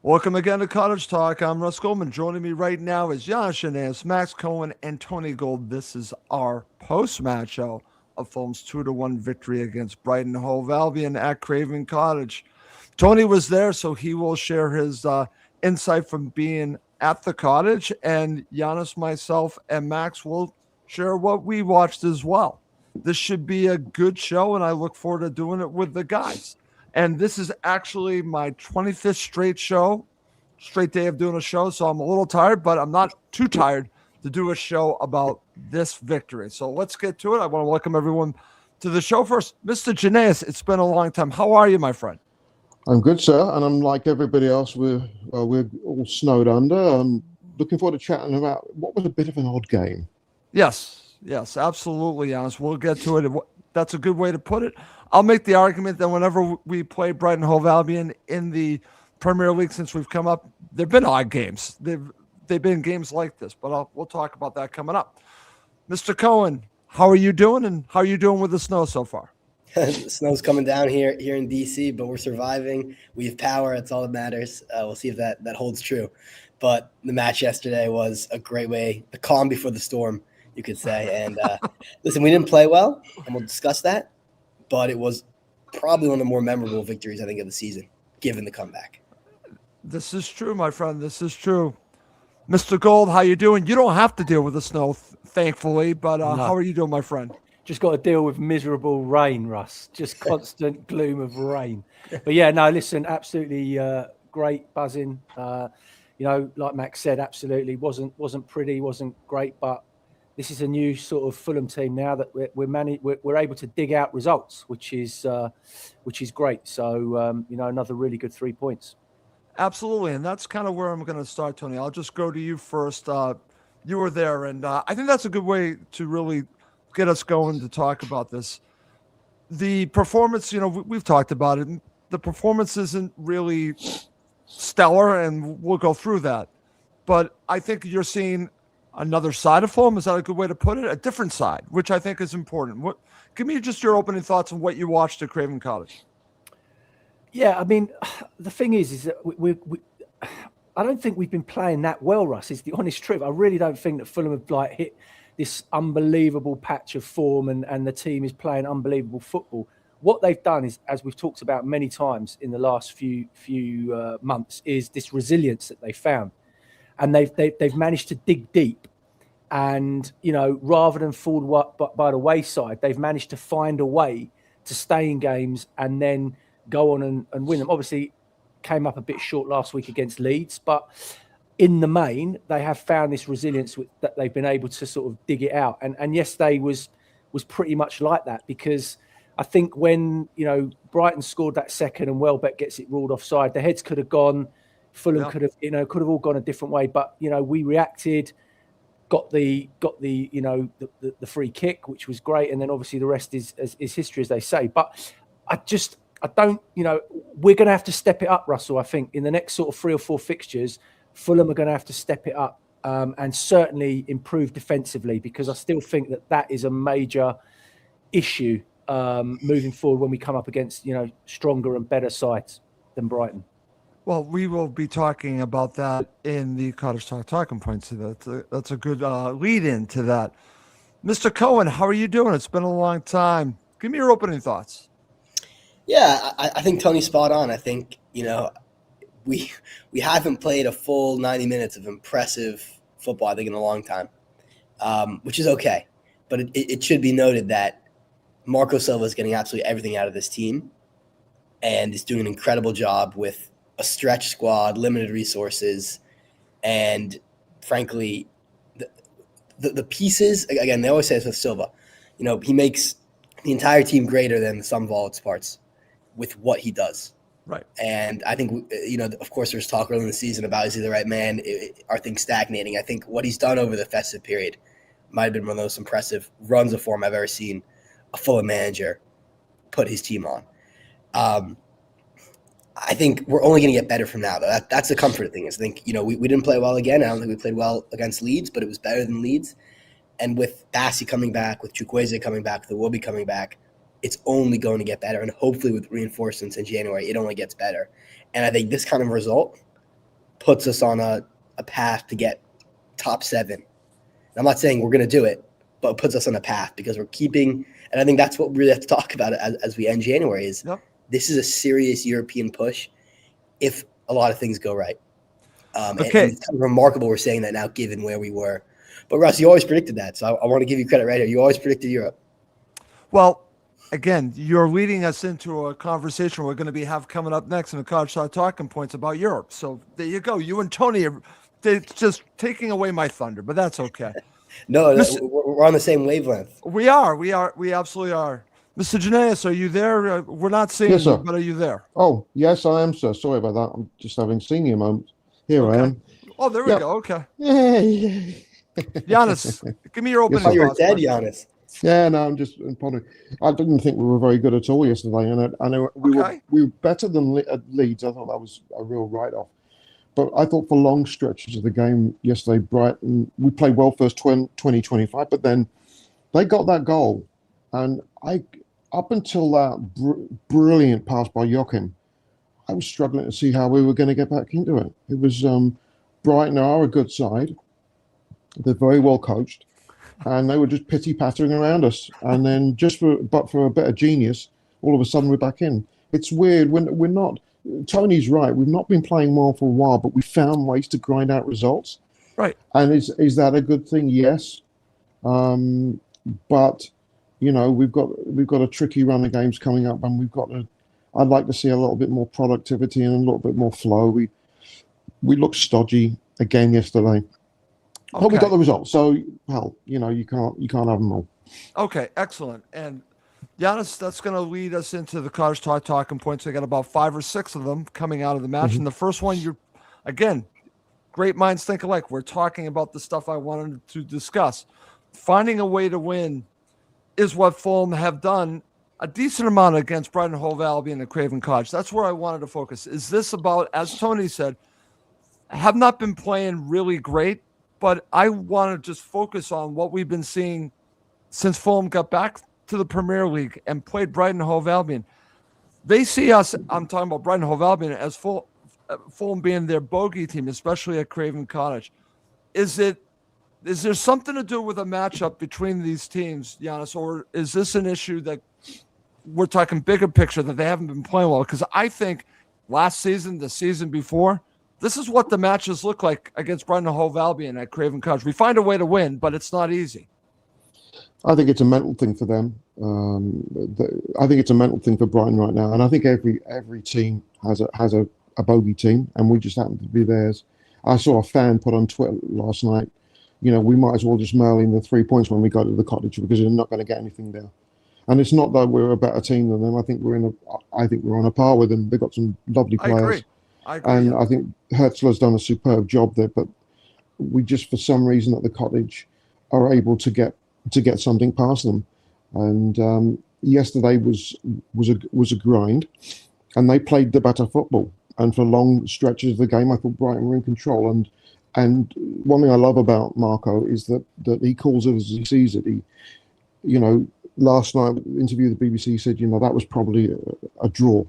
Welcome again to Cottage Talk. I'm Russ Goldman. Joining me right now is Jan Shanaz, Max Cohen, and Tony Gold. This is our post-match show of Fulham's 2-1 victory against Brighton Hove Albion at Craven Cottage. Tony was there, so he will share his insight from being at the cottage, and Giannis, myself, and Max will share what we watched as well. This should be a good show, and I look forward to doing it with the guys. And this is actually my 25th straight day of doing a show. So I'm a little tired, but I'm not too tired to do a show about this victory. So let's get to it. I want to welcome everyone to the show first. Mr. Janaeus, it's been a long time. How are you, my friend? I'm good, sir, and I'm like everybody else. We're all snowed under. I'm looking forward to chatting about what was a bit of an odd game. Yes, absolutely, honest. We'll get to it. That's a good way to put it. I'll make the argument that whenever we play Brighton Hove Albion in the Premier League since we've come up, they've been odd games. They've been games like this, but we'll talk about that coming up. Mr. Cohen, how are you doing, and how are you doing with the snow so far? The snow's coming down here in DC, but we're surviving. We have power. That's all that matters. We'll see if that holds true. But the match yesterday was a great way, the calm before the storm, you could say. And listen, we didn't play well, and we'll discuss that. But it was probably one of the more memorable victories, I think, of the season, given the comeback. This is true, my friend. This is true. Mr. Gold, how you doing? You don't have to deal with the snow, thankfully, but No. How are you doing, my friend? Just got to deal with miserable rain, Russ. Just constant gloom of rain. But yeah, no, listen, absolutely great buzzing. Like Max said, absolutely wasn't pretty, wasn't great, but this is a new sort of Fulham team now that we're able to dig out results, which is great. So another really good 3 points. Absolutely, and that's kind of where I'm going to start, Tony. I'll just go to you first. You were there, and I think that's a good way to really get us going to talk about this. The performance, we've talked about it. The performance isn't really stellar, and we'll go through that. But I think you're seeing another side of Fulham. Is that a good way to put it? A different side, which I think is important. Give me just your opening thoughts on what you watched at Craven Cottage. Yeah, I mean, the thing is that we I don't think we've been playing that well, Russ, is the honest truth. I really don't think that Fulham have hit this unbelievable patch of form and the team is playing unbelievable football. What they've done is, as we've talked about many times in the last few months, is this resilience that they found. And they've managed to dig deep. And, rather than fall by the wayside, they've managed to find a way to stay in games and then go on and win them. Obviously, came up a bit short last week against Leeds, but in the main, they have found this resilience that they've been able to sort of dig it out. And yesterday was pretty much like that, because I think when, Brighton scored that second and Welbeck gets it ruled offside, the heads could have gone, Fulham could have all gone a different way. But, we reacted, got the free kick, which was great. And then obviously the rest is history, as they say. But I don't, we're going to have to step it up, Russell. I think in the next sort of 3 or 4 fixtures, Fulham are going to have to step it up and certainly improve defensively, because I still think that is a major issue moving forward when we come up against, stronger and better sides than Brighton. Well, we will be talking about that in the Cottage Talk talking points. So that's a good lead into that. Mr. Cohen, how are you doing? It's been a long time. Give me your opening thoughts. Yeah, I think Tony's spot on. I think, we haven't played a full 90 minutes of impressive football, I think, in a long time, which is okay. But it should be noted that Marco Silva is getting absolutely everything out of this team and is doing an incredible job with a stretch squad, limited resources, and frankly, the pieces, again, they always say this with Silva, he makes the entire team greater than the sum of all its parts with what he does. Right. And I think, of course, there's talk early in the season about, is he the right man? Are things stagnating? I think what he's done over the festive period might have been one of the most impressive runs of form I've ever seen a Fulham manager put his team on. I think we're only going to get better from now, though. That's the comfort thing. I think, we didn't play well again. I don't think we played well against Leeds, but it was better than Leeds. And with Bassi coming back, with Chukwueze coming back, with Iwobi coming back, it's only going to get better. And hopefully with reinforcements in January, it only gets better. And I think this kind of result puts us on a path to get top 7. I'm not saying we're going to do it, but it puts us on a path because we're keeping, and I think that's what we really have to talk about as we end January is This is a serious European push if a lot of things go right. And it's kind of remarkable we're saying that now given where we were. But Russ, you always predicted that, so I want to give you credit right here. You always predicted Europe. Well, again, you're leading us into a conversation we're going to have coming up next in the Cottage Talking Points about Europe. So there you go. You and Tony are just taking away my thunder, but that's okay. No, we're on the same wavelength. We are. We absolutely are. Mr. Janaeus, are you there? We're not seeing you, but are you there? Oh, yes, I am, sir. Sorry about that. I'm just having senior moment. Here I am. Oh, there we go. Okay. Yeah. Giannis, give me your opening thoughts. You're dead, Giannis. Yeah, no, I'm just pondering. I didn't think we were very good at all yesterday, and I know we were better than Leeds. I thought that was a real write-off. But I thought for long stretches of the game yesterday, Brighton, we played well first 20-25, but then they got that goal. And up until that brilliant pass by Joachim, I was struggling to see how we were going to get back into it. It was Brighton are a good side. They're very well coached. And they were just pity-pattering around us. And then but for a bit of genius, all of a sudden we're back in. It's weird. We're not... Tony's right. We've not been playing well for a while, but we found ways to grind out results. Right. And is that a good thing? Yes. But we've got a tricky run of games coming up, and I'd like to see a little bit more productivity and a little bit more flow. We looked stodgy again yesterday. But we got the result. So you can't have them all. Okay, excellent. And Giannis, that's going to lead us into the Cottage Talking Points. I got about 5 or 6 of them coming out of the match. And the first one, again, great minds think alike. We're talking about the stuff I wanted to discuss. Finding a way to win is what Fulham have done a decent amount against Brighton, Hove, Albion, and Craven Cottage. That's where I wanted to focus. Is this about, as Tony said, have not been playing really great, but I want to just focus on what we've been seeing since Fulham got back to the Premier League and played Brighton, Hove, Albion. They see us, I'm talking about Brighton, Hove, Albion, as Fulham being their bogey team, especially at Craven Cottage. Is there something to do with a matchup between these teams, Giannis, or is this an issue that we're talking bigger picture that they haven't been playing well? Because I think last season, the season before, this is what the matches look like against Brighton, Hove, Albion at Craven Cottage. We find a way to win, but it's not easy. I think it's a mental thing for them. I think it's a mental thing for Brighton right now, and I think every team has a bogey team, and we just happen to be theirs. I saw a fan put on Twitter last night, we might as well just mail in the 3 points when we go to the Cottage because they're not going to get anything there. And it's not that we're a better team than them. I think we're on a par with them. They've got some lovely players. I agree. And I think Herzler's done a superb job there, but we just, for some reason, at the Cottage, are able to get something past them. And yesterday was a grind, and they played the better football. And for long stretches of the game, I thought Brighton were in control. And one thing I love about Marco is that he calls it as he sees it. He, last night interview with the BBC said, that was probably a draw.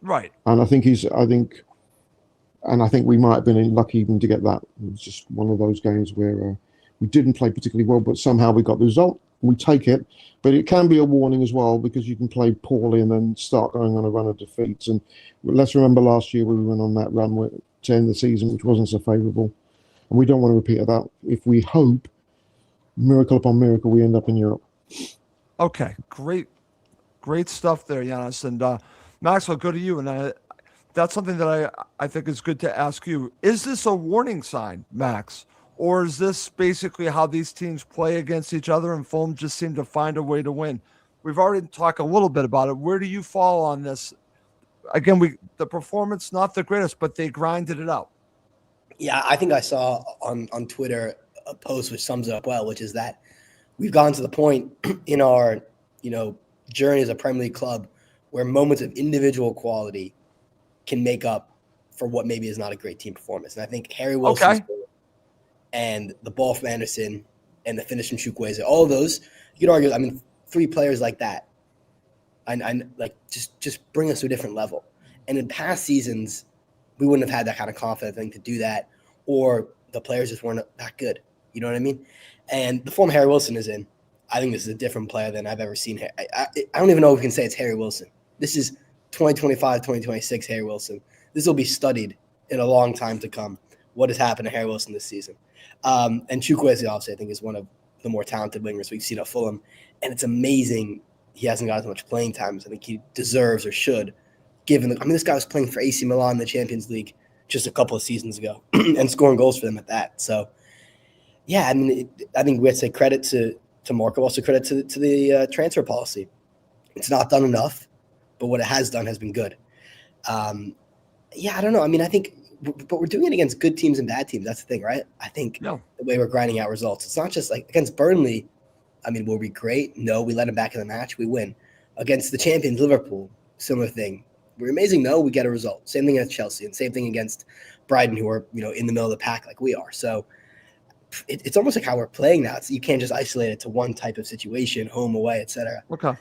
Right. And I think we might have been lucky even to get that. It was just one of those games where we didn't play particularly well, but somehow we got the result. We take it, but it can be a warning as well because you can play poorly and then start going on a run of defeats. And let's remember last year we went on that run to end the season, which wasn't so favourable. And we don't want to repeat that if we hope, miracle upon miracle, we end up in Europe. Okay, great stuff there, Giannis. And Max, I'll go to you. And that's something that I think is good to ask you. Is this a warning sign, Max? Or is this basically how these teams play against each other and Fulham just seem to find a way to win? We've already talked a little bit about it. Where do you fall on this? Again, the performance, not the greatest, but they grinded it out. Yeah, I think I saw on Twitter a post which sums it up well, which is that we've gotten to the point in our, journey as a Premier League club where moments of individual quality can make up for what maybe is not a great team performance. And I think Harry Wilson and the ball from Anderson and the finish from Chukwueze, all of those, you could argue, 3 players like that, and like just bring us to a different level. And in past seasons, we wouldn't have had that kind of confidence, I think, to do that, or the players just weren't that good. You know what I mean? And the form Harry Wilson is in, I think this is a different player than I've ever seen. I don't even know if we can say it's Harry Wilson. This is 2025, 2026 Harry Wilson. This will be studied in a long time to come, what has happened to Harry Wilson this season. And Chukwueze, obviously, I think is one of the more talented wingers we've seen at Fulham. And it's amazing he hasn't got as much playing time as I think he deserves or should, given this guy was playing for AC Milan in the Champions League just a couple of seasons ago and scoring goals for them at that. So, yeah, I mean, I think we have to say credit to Marco, also credit to the transfer policy. It's not done enough, but what it has done has been good. Yeah, I don't know. I mean, I think, but we're doing it against good teams and bad teams. That's the thing, right? I think the way we're grinding out results, it's not just like against Burnley. I mean, were we great? No, we let them back in the match. We win. Against the champions, Liverpool, similar thing. We're amazing. No, we get a result. Same thing against Chelsea, and same thing against Brighton, who are in the middle of the pack like we are. So it's almost like how we're playing now. So you can't just isolate it to one type of situation, home, away, etc. Okay.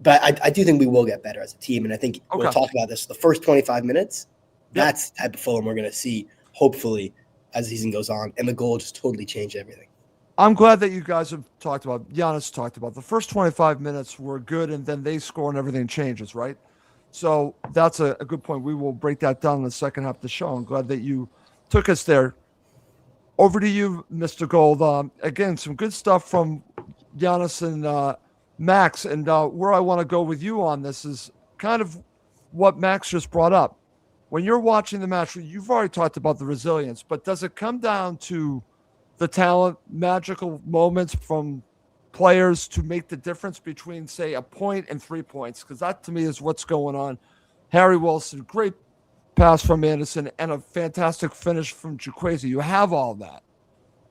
But I do think we will get better as a team, and I think we'll talk about this. The first 25 minutes, that's the type of Fulham we're going to see, hopefully, as the season goes on, and the goal just totally changed everything. I'm glad that you guys have talked about, Giannis talked about, the first 25 minutes were good, and then they score and everything changes, right? So that's a good point. We will break that down in the second half of the show. I'm glad that you took us there. Over to you, Mr. Gold. Again, some good stuff from Giannis and Max. And where I want to go with you on this is kind of what Max just brought up. When you're watching the match, you've already talked about the resilience, but does it come down to the talent, magical moments from players to make the difference between, say, a point and 3 points? Because that, to me, is what's going on. Harry Wilson, great pass from Anderson, and a fantastic finish from Chukwueze. You have all that.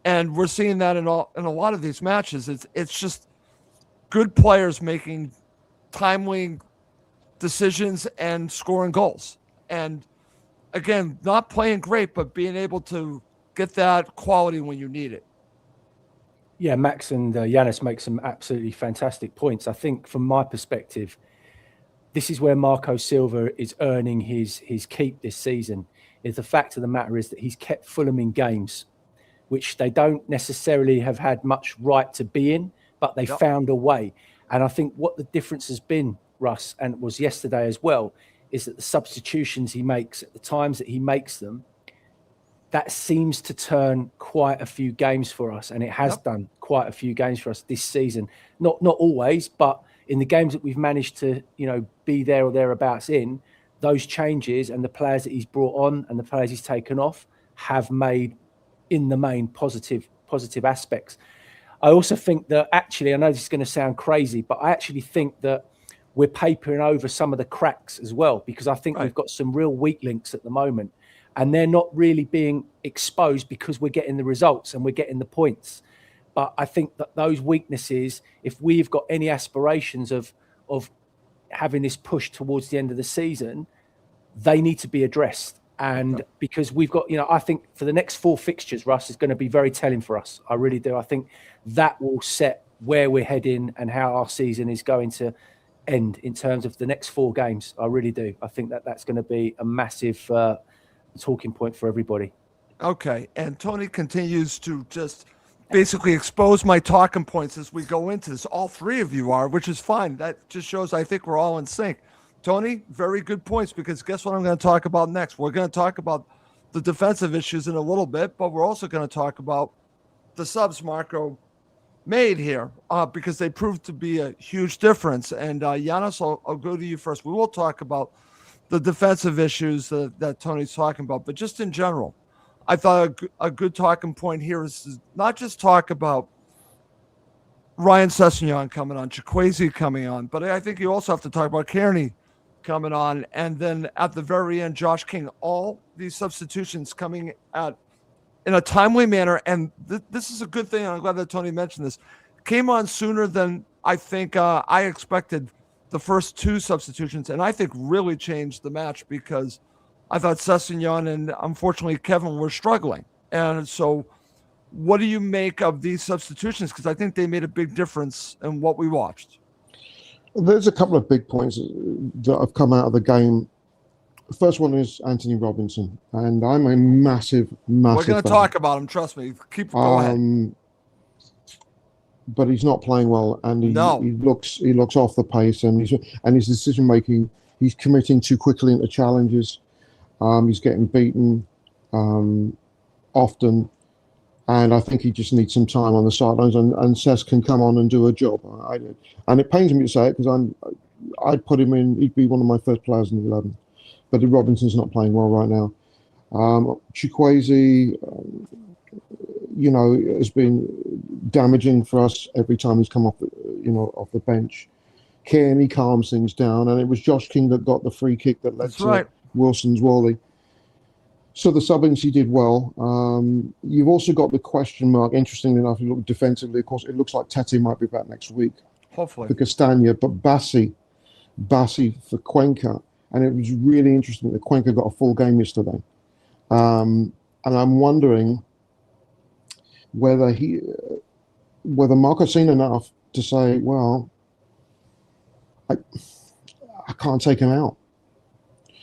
And we're seeing that in a lot of these matches. It's just good players making timely decisions and scoring goals. And, again, not playing great, but being able to get that quality when you need it. Yeah, Max and Giannis make some absolutely fantastic points. I think from my perspective, this is where Marco Silva is earning his keep this season. Is the fact of the matter is that he's kept Fulham in games, which they don't necessarily have had much right to be in, but they found a way. And I think what the difference has been, Russ, and it was yesterday as well, is that the substitutions he makes at the times that he makes them, that seems to turn quite a few games for us, and it has done quite a few games for us this season. Not always, but in the games that we've managed to, be there or thereabouts in, those changes and the players that he's brought on and the players he's taken off have made, in the main, positive aspects. I also think that actually, I know this is going to sound crazy, but I actually think that we're papering over some of the cracks as well, because I think we've got some real weak links at the moment. And they're not really being exposed because we're getting the results and we're getting the points. But I think that those weaknesses, if we've got any aspirations of having this push towards the end of the season, they need to be addressed. And because we've got, I think for the next 4 fixtures, Russ, is going to be very telling for us. I really do. I think that will set where we're heading and how our season is going to end in terms of the next 4 games. I really do. I think that's going to be a massive talking point for everybody. Okay. And Tony continues to just basically expose my talking points as we go into this. All 3 of you are, which is fine. That just shows I think we're all in sync. Tony, very good points, because guess what I'm going to talk about next? We're going to talk about the defensive issues in a little bit, but we're also going to talk about the subs Marco made here because they proved to be a huge difference. And Giannis, I'll go to you first. We will talk about the defensive issues that Tony's talking about, but just in general, I thought a good talking point here is not just talk about Ryan Sessegnon coming on, Chukwueze coming on, but I think you also have to talk about Kearney coming on, and then at the very end, Josh King. All these substitutions coming out in a timely manner, and this is a good thing. I'm glad that Tony mentioned this. Came on sooner than I think I expected. The first 2 substitutions, and I think really changed the match, because I thought Sessegnon and unfortunately Kevin were struggling. And so what do you make of these substitutions? Because I think they made a big difference in what we watched. There's a couple of big points that have come out of the game The first one is Anthony Robinson, and I'm a massive We're going to fan. talk about him. Trust me. Go ahead. But he's not playing well, and he looks off the pace, and his decision making. He's committing too quickly into challenges. He's getting beaten often, and I think he just needs some time on the sidelines. And Cess can come on and do a job. And it pains me to say it because I'd put him in. He'd be one of my first players in the 11. But Robinson's not playing well right now. Chukwueze, has been damaging for us every time he's come off the bench. Kearney calms things down, and it was Josh King that got the free kick that led to Wilson's volley. So the subbings he did well. You've also got the question mark. Interestingly enough, you look defensively. Of course, it looks like Tete might be back next week. Hopefully. For Castagna, but Bassi for Cuenca. And it was really interesting that Cuenca got a full game yesterday. And I'm wondering whether Marco's seen enough to say, well, I can't take him out.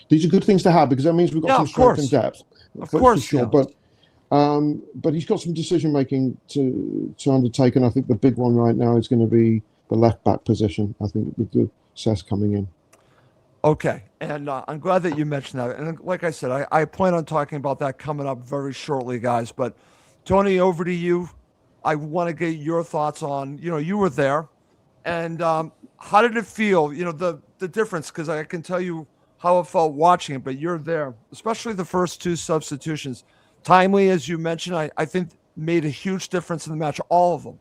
These are good things to have because that means we've got some strength and depth. For sure. Yeah. But he's got some decision making to undertake, and I think the big one right now is going to be the left back position. I think with the Cess coming in. Okay, and I'm glad that you mentioned that. And like I said, I plan on talking about that coming up very shortly, guys. But Tony, over to you. I want to get your thoughts on, you were there, and how did it feel? The difference, because I can tell you how it felt watching it, but you're there, especially the first two substitutions. Timely, as you mentioned, I think made a huge difference in the match, all of them.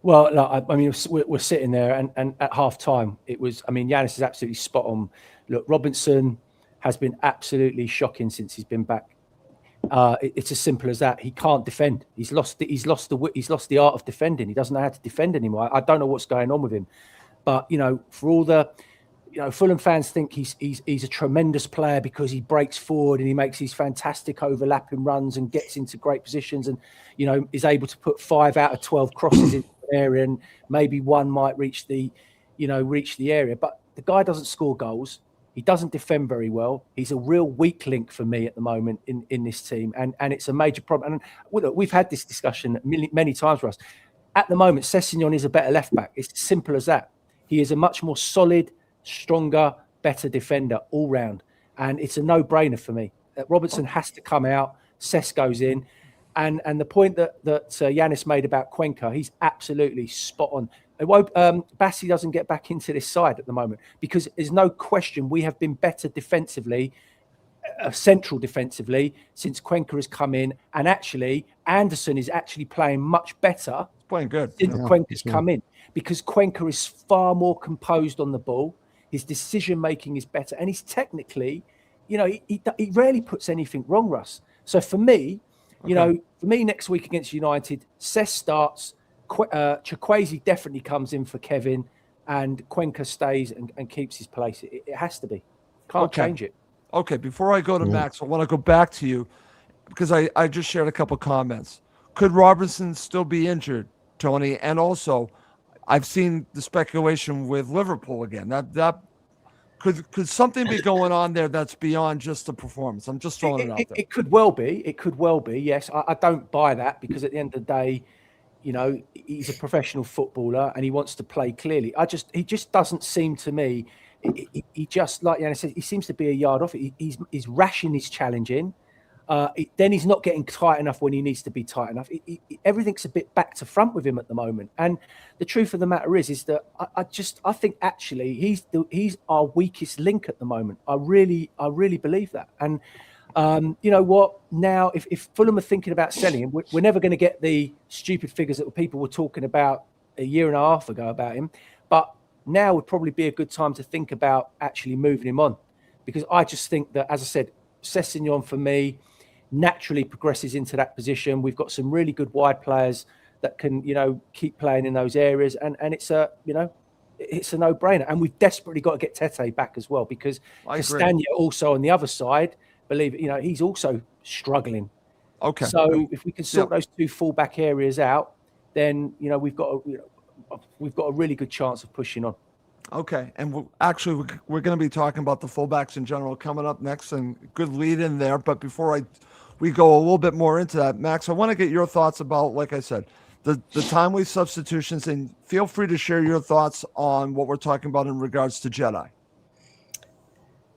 Well, I mean, we're sitting there, and at half time, Yanis is absolutely spot on. Look, Robinson has been absolutely shocking since he's been back. It's as simple as that. He can't defend. He's lost the art of defending. He doesn't know how to defend anymore. I don't know what's going on with him. But for all the, Fulham fans think he's a tremendous player because he breaks forward and he makes these fantastic overlapping runs and gets into great positions and is able to put 5 out of 12 crosses in the area, and maybe one might reach the area. But the guy doesn't score goals. He doesn't defend very well. He's a real weak link for me at the moment in this team, and it's a major problem. And we've had this discussion many times, Russ. At the moment, Sessegnon is a better left back. It's as simple as that. He is a much more solid, stronger, better defender all round, and it's a no-brainer for me. Robertson has to come out. Cess goes in, and the point that Yanis made about Cuenca, he's absolutely spot on. Bassi doesn't get back into this side at the moment because there's no question we have been better defensively, central defensively, since Cuenca has come in, and actually Anderson is actually playing much better. He's playing good since Cuenca's come in, because Cuenca is far more composed on the ball. His decision making is better, and he's technically, he rarely puts anything wrong, Russ. So for me, next week against United, Cess starts. Chukwueze definitely comes in for Kevin, and Cuenca stays and keeps his place. It has to be. Can't change it. Okay, before I go to Max, I want to go back to you because I just shared a couple comments. Could Robertson still be injured, Tony? And also, I've seen the speculation with Liverpool again. That could something be going on there that's beyond just the performance? I'm just throwing it out there. It could well be. It could well be. Yes, I don't buy that because at the end of the day, he's a professional footballer and he wants to play clearly. He just doesn't seem to me. He just, like Yanis said, he seems to be a yard off. He's rash in his challenging. Then he's not getting tight enough when he needs to be tight enough. Everything's a bit back to front with him at the moment. And the truth of the matter is that I think actually he's our weakest link at the moment. I really believe that. And you know what? Now, if Fulham are thinking about selling him, we're never going to get the stupid figures that people were talking about a year and a half ago about him. But now would probably be a good time to think about actually moving him on, because I just think that, as I said, Sessegnon for me naturally progresses into that position. We've got some really good wide players that can, keep playing in those areas, and it's a no-brainer. And we've desperately got to get Tete back as well, because Castagna also on the other side, believe it, he's also struggling. Okay. So if we can sort those two fullback areas out, then we've got a really good chance of pushing on. Okay, and we're going to be talking about the fullbacks in general coming up next, and good lead in there. But before we go a little bit more into that, Max, I want to get your thoughts about, like I said, the timely substitutions, and feel free to share your thoughts on what we're talking about in regards to Jedi.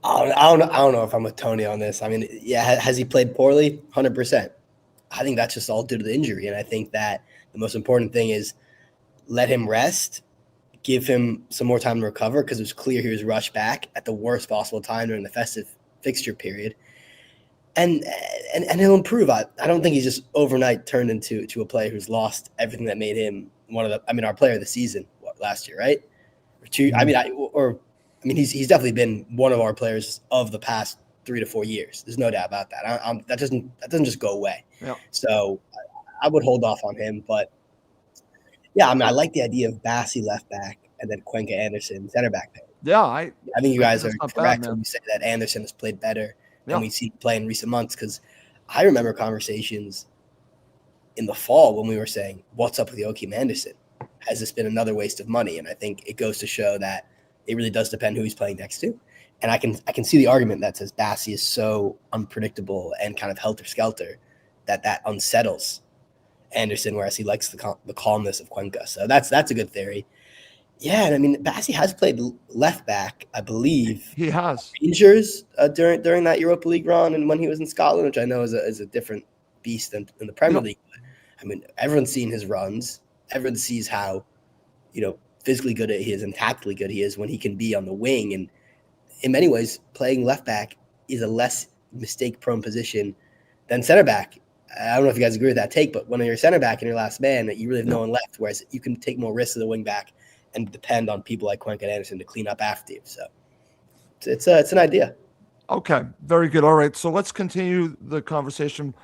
I don't know if I'm with Tony on this. I mean, yeah, has he played poorly? 100%. I think that's just all due to the injury, and I think that the most important thing is let him rest. Give him some more time to recover because it was clear he was rushed back at the worst possible time during the festive fixture period. And he'll improve. I don't think he's just overnight turned into a player who's lost everything that made him our player of the season last year, right? Or two. Mm-hmm. He's definitely been one of our players of the past 3 to 4 years. There's no doubt about that. That doesn't just go away. Yeah. So I would hold off on him, but yeah, I like the idea of Bassey left back and then Cuenca Anderson center back pair. Yeah, I think you guys are that's not correct bad, when man. you say that Anderson has played better Yeah. than we've seen play in recent months. Because I remember conversations in the fall when we were saying, "What's up with Joachim Anderson? Has this been another waste of money?" And I think it goes to show that it really does depend who he's playing next to. And I can see the argument that says Bassey is so unpredictable and kind of helter-skelter that unsettles Anderson, whereas he likes the calmness of Cuenca. So that's a good theory. Yeah, and I mean, Bassey has played left back, I believe. He has. Rangers during that Europa League run and when he was in Scotland, which I know is a different beast than in the Premier League. But, I mean, everyone's seen his runs. Everyone sees how, physically good he is and tactically good he is when he can be on the wing. And in many ways, playing left back is a less mistake-prone position than center back. I don't know if you guys agree with that take, but when you're center back and you're last man, you really have no one left, whereas you can take more risks as a wing back and depend on people like Cuenca and Anderson to clean up after you. So it's an idea. Okay, very good. All right, so let's continue the conversation.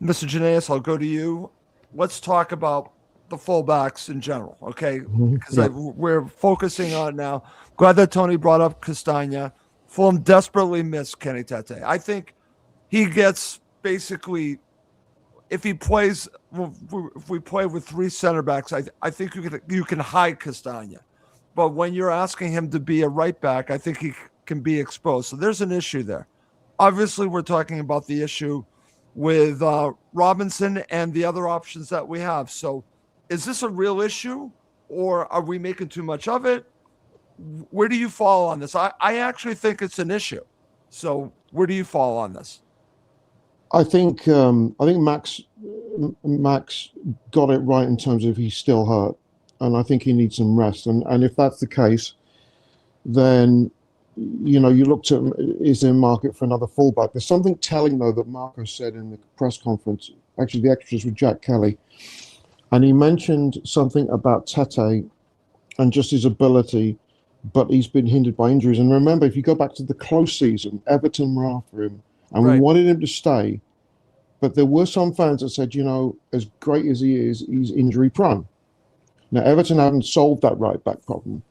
Mr. Janaeus, I'll go to you. Let's talk about the fullbacks in general, okay? Because we're focusing on now. Glad that Tony brought up Castagna. Fulham desperately missed Kenny Tete. I think he gets basically, if we play with 3 center backs, I think you can hide Castagna. But when you're asking him to be a right back, I think he can be exposed. So there's an issue there. Obviously, we're talking about the issue with Robinson and the other options that we have. So is this a real issue, or are we making too much of it? Where do you fall on this? I actually think it's an issue. So where do you fall on this? I think Max got it right in terms of he's still hurt, and I think he needs some rest. And if that's the case, then you looked at is there a market for another fullback? There's something telling though that Marco said in the press conference. Actually, the extras with Jack Kelly, and he mentioned something about Tete and just his ability, but he's been hindered by injuries. And remember, if you go back to the close season, Everton were after him. And we wanted him to stay, but there were some fans that said, as great as he is, he's injury prone. Now, Everton haven't solved that right back problem,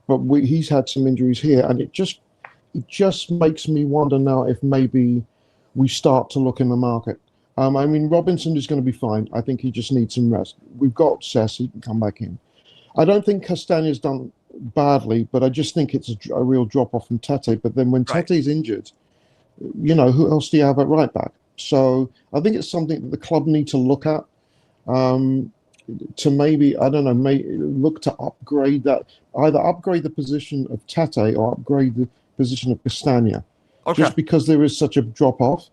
but he's had some injuries here, and it just makes me wonder now if maybe we start to look in the market. Robinson is going to be fine. I think he just needs some rest. We've got Cess, he can come back in. I don't think Castagna's done badly, but I just think it's a real drop-off from Tete. But then when Tete's injured, who else do you have at right back? So I think it's something that the club need to look at to maybe, I don't know, look to upgrade that, either upgrade the position of Tete or upgrade the position of Castagna. Okay. Just because there is such a drop-off.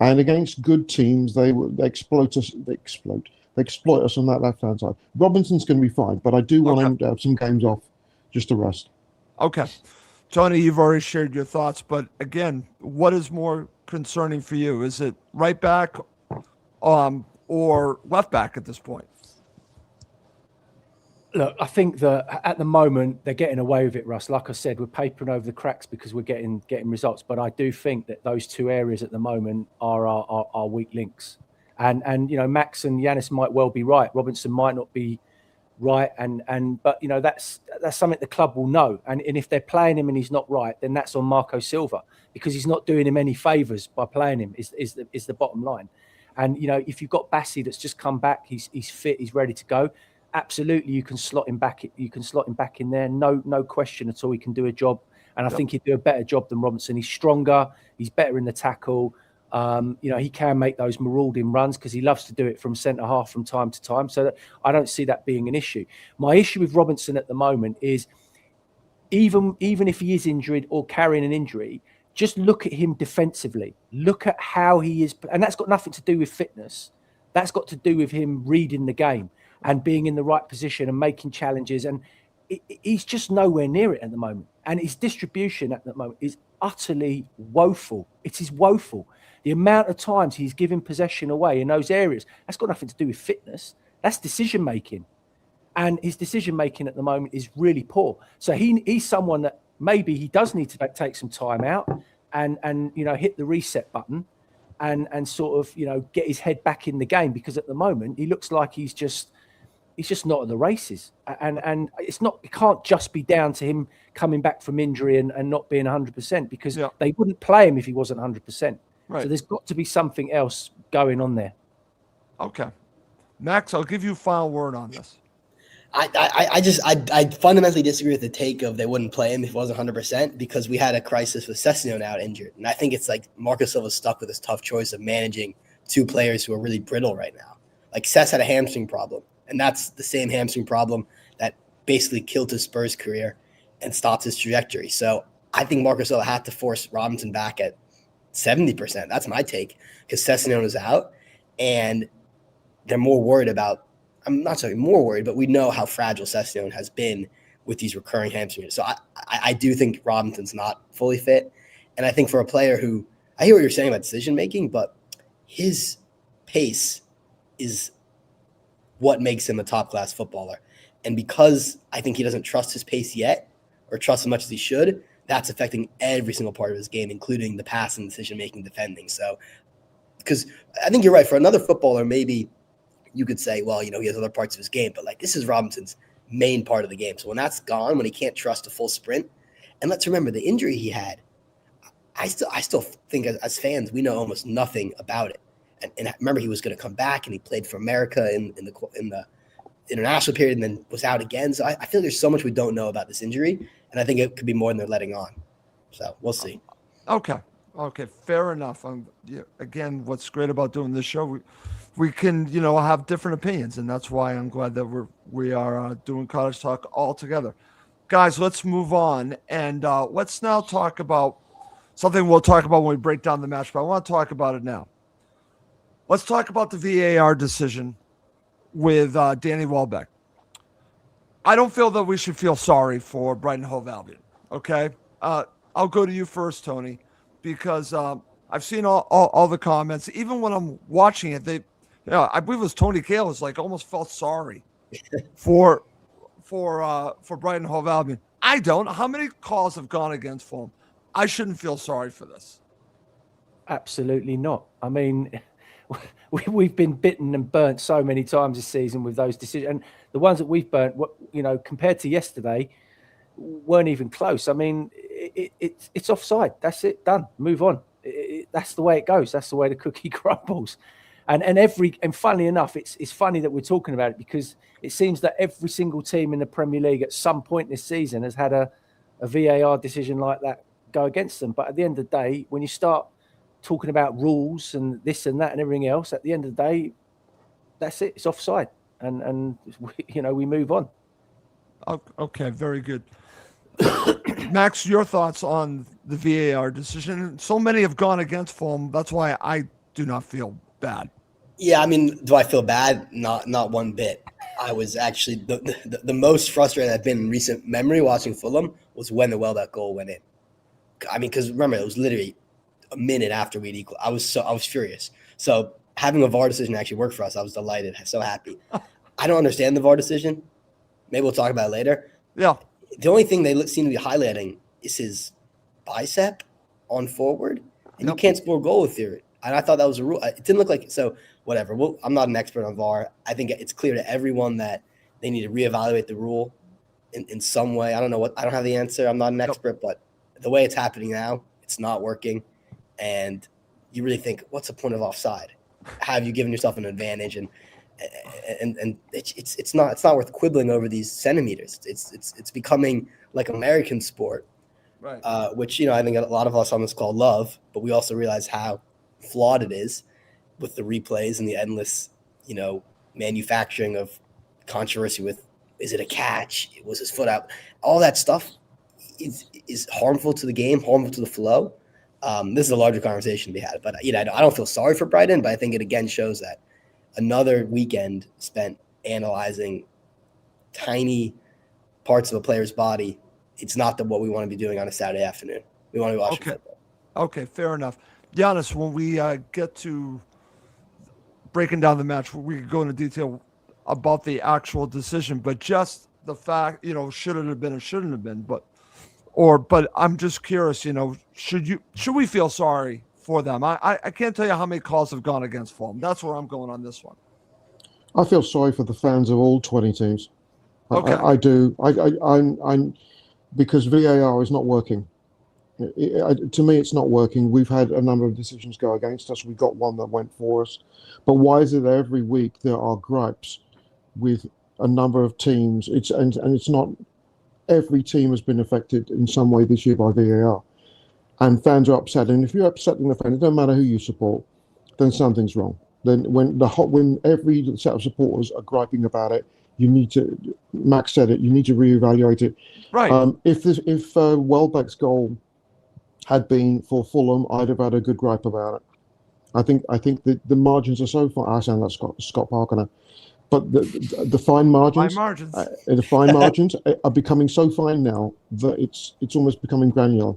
And against good teams, they exploit us. They exploit us on that left-hand side. Robinson's going to be fine, but I do want him to have some games off just to rest. Okay. Tony, you've already shared your thoughts, but again, what is more concerning for you? Is it right back or left back at this point? Look, I think that at the moment they're getting away with it, Russ. Like I said, we're papering over the cracks because we're getting results. But I do think that those 2 areas at the moment are our weak links. And Max and Yanis might well be right. Robinson might not be right, but that's something the club will know. And if they're playing him and he's not right, then that's on Marco Silva because he's not doing him any favours by playing him. Is the bottom line. And if you've got Bassey that's just come back, he's fit, he's ready to go. absolutely you can slot him back. You can slot him back in there. No question at all. He can do a job, and I think he'd do a better job than Robinson. He's stronger. He's better in the tackle. He can make those marauding runs because he loves to do it from centre half from time to time. So I don't see that being an issue. My issue with Robinson at the moment is even if he is injured or carrying an injury, just look at him defensively. Look at how he is, and that's got nothing to do with fitness. That's got to do with him reading the game and being in the right position and making challenges. And he's just nowhere near it at the moment. And his distribution at the moment is utterly woeful. It is woeful. The amount of times he's giving possession away in those areas, that's got nothing to do with fitness. That's decision making. And his decision making at the moment is really poor. So he's someone that maybe he does need to take some time out and hit the reset button and sort of, get his head back in the game, because at the moment he looks like he's just not at the races. And it can't just be down to him coming back from injury and not being 100%, because they wouldn't play him if he wasn't 100%. Right. So there's got to be something else going on there. Okay. Max, I'll give you a final word on this. I fundamentally disagree with the take of they wouldn't play him if he wasn't 100%, because we had a crisis with Sessegnon out injured. And I think it's like Marcus Silva's stuck with this tough choice of managing two players who are really brittle right now. Like Sess had a hamstring problem, and that's the same hamstring problem that basically killed his Spurs career and stopped his trajectory. So I think Marcus Silva had to force Robinson back at 70%. That's my take, because Sessegnon is out, and they're more worried about – I'm not saying more worried, but we know how fragile Sessegnon has been with these recurring hamstrings. So I do think Robinson's not fully fit. And I think for a player who – I hear what you're saying about decision-making, but his pace is what makes him a top-class footballer. And because I think he doesn't trust his pace yet, or trust as much as he should, that's affecting every single part of his game, including the passing, decision-making, defending. So because I think you're right. For another footballer, maybe – you could say, well, he has other parts of his game, but like this is Robinson's main part of the game. So when that's gone, when he can't trust a full sprint, and let's remember the injury he had, I still think as fans, we know almost nothing about it. And remember, he was going to come back, and he played for America in the international period, and then was out again. So I feel there's so much we don't know about this injury, and I think it could be more than they're letting on. So we'll see. Okay, fair enough. Again, what's great about doing this show, we can, have different opinions, and that's why I'm glad that we are doing Cottage Talk all together. Guys, let's move on, and let's now talk about something we'll talk about when we break down the match, but I want to talk about it now. Let's talk about the VAR decision with Danny Welbeck. I don't feel that we should feel sorry for Brighton Hove Albion, okay? I'll go to you first, Tony, because I've seen all the comments. Even when I'm watching it, I believe it was Tony Gale was like almost felt sorry for Brighton Hove Albion. I don't. How many calls have gone against Fulham? I shouldn't feel sorry for this. Absolutely not. I mean, we've been bitten and burnt so many times this season with those decisions, and the ones that we've burnt, compared to yesterday, weren't even close. I mean, it's offside. That's it. Done. Move on. That's the way it goes. That's the way the cookie crumbles. And funnily enough, it's funny that we're talking about it, because it seems that every single team in the Premier League at some point this season has had a VAR decision like that go against them. But at the end of the day, when you start talking about rules and this and that and everything else, at the end of the day, that's it. It's offside, and we move on. Okay, very good. Max, your thoughts on the VAR decision? So many have gone against Fulham. That's why I do not feel bad. Yeah, I mean, do I feel bad? Not one bit. I was actually the most frustrated I've been in recent memory watching Fulham was when the Welbeck goal went in. I mean, because remember, it was literally a minute after we'd equal. I was furious. So having a VAR decision actually work for us, I was delighted. So happy. I don't understand the VAR decision. Maybe we'll talk about it later. Yeah. The only thing they seem to be highlighting is his bicep on forward, and you can't score a goal with it. And I thought that was a rule. It didn't look like it. So whatever. Well, I'm not an expert on VAR. I think it's clear to everyone that they need to reevaluate the rule in some way. I don't know I don't have the answer. I'm not an expert, but the way it's happening now, it's not working. And you really think, what's the point of offside? Have you given yourself an advantage? And and it's not worth quibbling over these centimeters. It's becoming like American sport, Right. which I think a lot of us on this call love, but we also realize how flawed it is with the replays and the endless manufacturing of controversy with, is it a catch? Was his foot out? All that stuff is harmful to the game, harmful to the flow. This is a larger conversation to be had, but I don't feel sorry for Brighton, but I think it again shows that another weekend spent analyzing tiny parts of a player's body. It's not what we want to be doing on a Saturday afternoon. We want to be watching football. Okay, fair enough. Giannis, when we get to breaking down the match, we could go into detail about the actual decision, but just the fact, should it have been or shouldn't have been, but I'm just curious, should we feel sorry for them? I can't tell you how many calls have gone against Fulham. That's where I'm going on this one. I feel sorry for the fans of all 20 teams. Okay. I do. I'm because VAR is not working. To me, it's not working. We've had a number of decisions go against us. We got one that went for us. But why is it every week there are gripes with a number of teams? It's not every team has been affected in some way this year by VAR. And fans are upset. And if you're upsetting the fans, it doesn't matter who you support, then something's wrong. Then when every set of supporters are griping about it, you need to, Max said it, you need to reevaluate it. Right. If Welbeck's goal had been for Fulham, I'd have had a good gripe about it. I think that the margins are so fine. I sound like Scott Parker now, but the fine margins, the fine margins are becoming so fine now that it's almost becoming granular.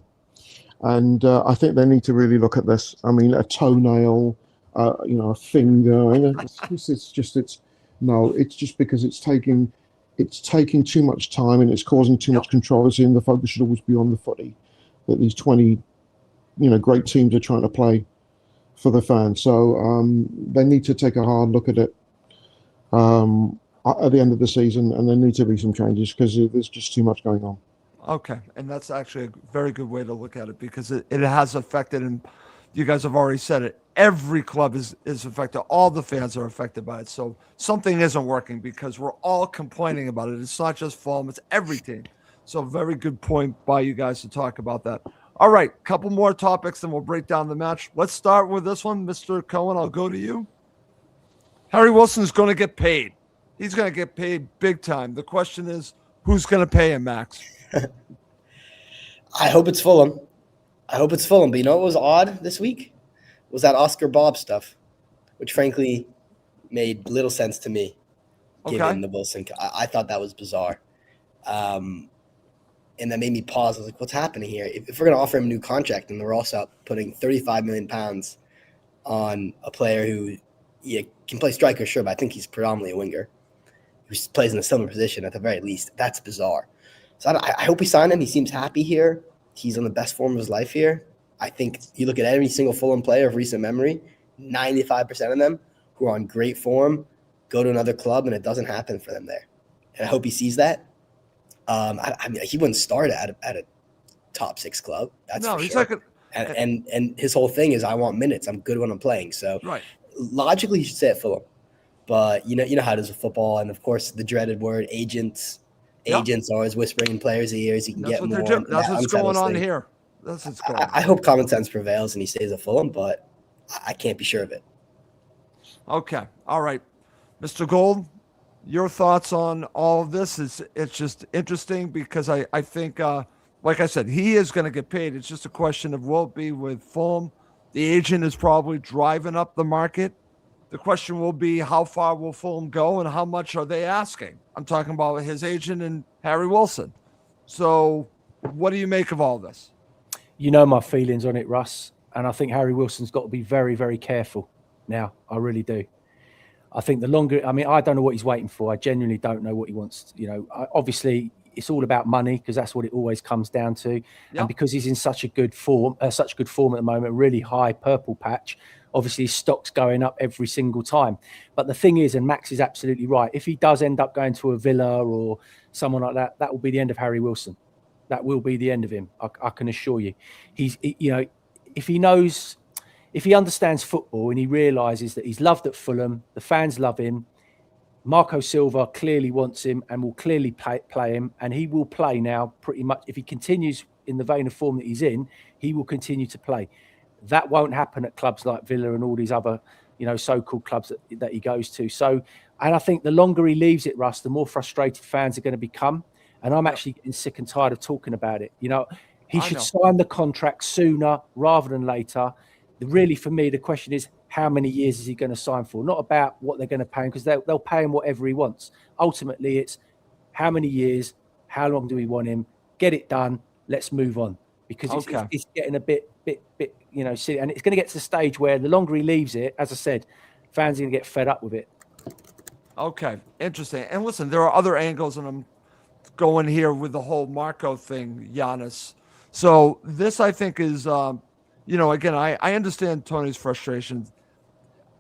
And I think they need to really look at this. I mean, a toenail, a finger. It's just because it's taking too much time and it's causing too much controversy. And the focus should always be on the footy that these 20, great teams are trying to play for the fans. So they need to take a hard look at it at the end of the season, and there need to be some changes because there's just too much going on. Okay, and that's actually a very good way to look at it because it has affected, and you guys have already said it, every club is affected. All the fans are affected by it. So something isn't working because we're all complaining about it. It's not just Fulham, it's every team. So very good point by you guys to talk about that. All right, couple more topics, then we'll break down the match. Let's start with this one. Mr. Cohen, I'll go to you. Harry Wilson's going to get paid. He's going to get paid big time. The question is, who's going to pay him, Max? I hope it's Fulham. But you know what was odd this week? Was that Oscar Bob stuff, which frankly made little sense to me, given the Wilson. I thought that was bizarre. And that made me pause. I was like, what's happening here? If we're going to offer him a new contract and we're also putting £35 million on a player who can play striker, sure, but I think he's predominantly a winger who plays in a similar position at the very least. That's bizarre. So I hope we sign him. He seems happy here. He's on the best form of his life here. I think you look at every single Fulham player of recent memory, 95% of them who are on great form go to another club and it doesn't happen for them there. And I hope he sees that. I mean, he wouldn't start at a top 6 club. That's for sure. And his whole thing is, I want minutes. I'm good when I'm playing. So logically, he should stay at Fulham. But you know how it is with football, and of course the dreaded word agents. Agents are always whispering in players' ears. You can get more. That's what's going on here. That's what's going on. I hope common sense prevails and he stays at Fulham, but I can't be sure of it. Okay. All right. Mr. Gold, your thoughts on all of this? It's just interesting because I think, like I said, he is going to get paid. It's just a question of will it be with Fulham. The agent is probably driving up the market. The question will be how far will Fulham go and how much are they asking? I'm talking about his agent and Harry Wilson. So what do you make of all this? You know my feelings on it, Russ. And I think Harry Wilson's got to be very, very careful now. I really do. I think I don't know what he's waiting for. I genuinely don't know what he wants. Obviously, it's all about money because that's what it always comes down to. Yep. And because he's in such good form at the moment, really high purple patch, obviously his stock's going up every single time. But the thing is, and Max is absolutely right, if he does end up going to a Villa or someone like that, that will be the end of Harry Wilson. That will be the end of him. I can assure you. If he understands football and he realises that he's loved at Fulham, the fans love him, Marco Silva clearly wants him and will clearly play him, and he will play now pretty much. If he continues in the vein of form that he's in, he will continue to play. That won't happen at clubs like Villa and all these other, so-called clubs that he goes to. So, and I think the longer he leaves it, Russ, the more frustrated fans are going to become. And I'm actually getting sick and tired of talking about it. He should sign the contract sooner rather than later. Really, for me, the question is, how many years is he going to sign for? Not about what they're going to pay him, because they'll pay him whatever he wants. Ultimately, it's how many years, how long do we want him? Get it done. Let's move on, because it's getting a bit, silly. And it's going to get to the stage where the longer he leaves it, as I said, fans are going to get fed up with it. Okay, interesting. And listen, there are other angles, and I'm going here with the whole Marco thing, Giannis. So this, I think, is, again, I understand Tony's frustration.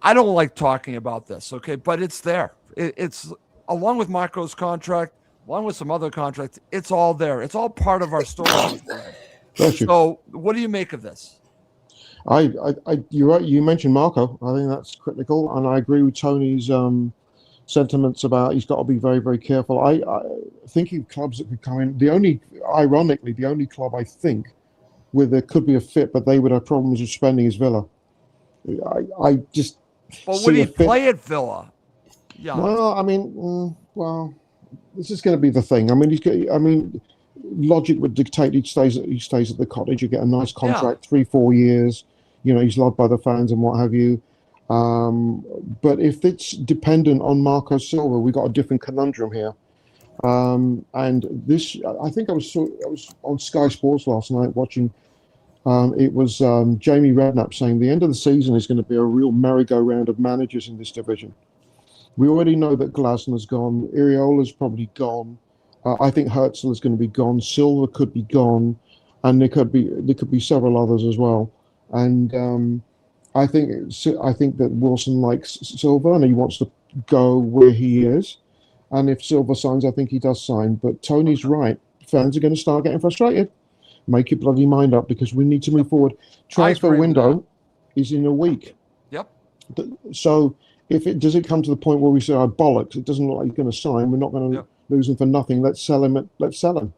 I don't like talking about this, okay? But it's there. It's along with Marco's contract, along with some other contracts, it's all there. It's all part of our story. So what do you make of this? You're right. You mentioned Marco. I think that's critical, and I agree with Tony's sentiments about he's got to be very, very careful. I thinking clubs that could come in. Ironically, the only club I think where there could be a fit, but they would have problems with spending is Villa. I just. But would he play at Villa? Yeah. Well, this is going to be the thing. I mean, logic would dictate he stays at the Cottage. You get a nice contract, 3-4 years. He's loved by the fans and what have you. But if it's dependent on Marco Silva, we've got a different conundrum here. And this, I think I was on Sky Sports last night watching. It was Jamie Redknapp saying the end of the season is going to be a real merry-go-round of managers in this division. We already know that Glasner's gone. Iriola's probably gone. I think Herzl is going to be gone. Silva could be gone, and there could be several others as well. And I think that Wilson likes Silva and he wants to go where he is. And if Silva signs, I think he does sign. But Tony's right. Fans are going to start getting frustrated. Make your bloody mind up, because we need to move forward. Transfer window is in a week. Yep. So does it come to the point where we say, "Oh, bollocks! It doesn't look like he's going to sign. We're not going to lose him for nothing. Let's sell him. Let's sell him."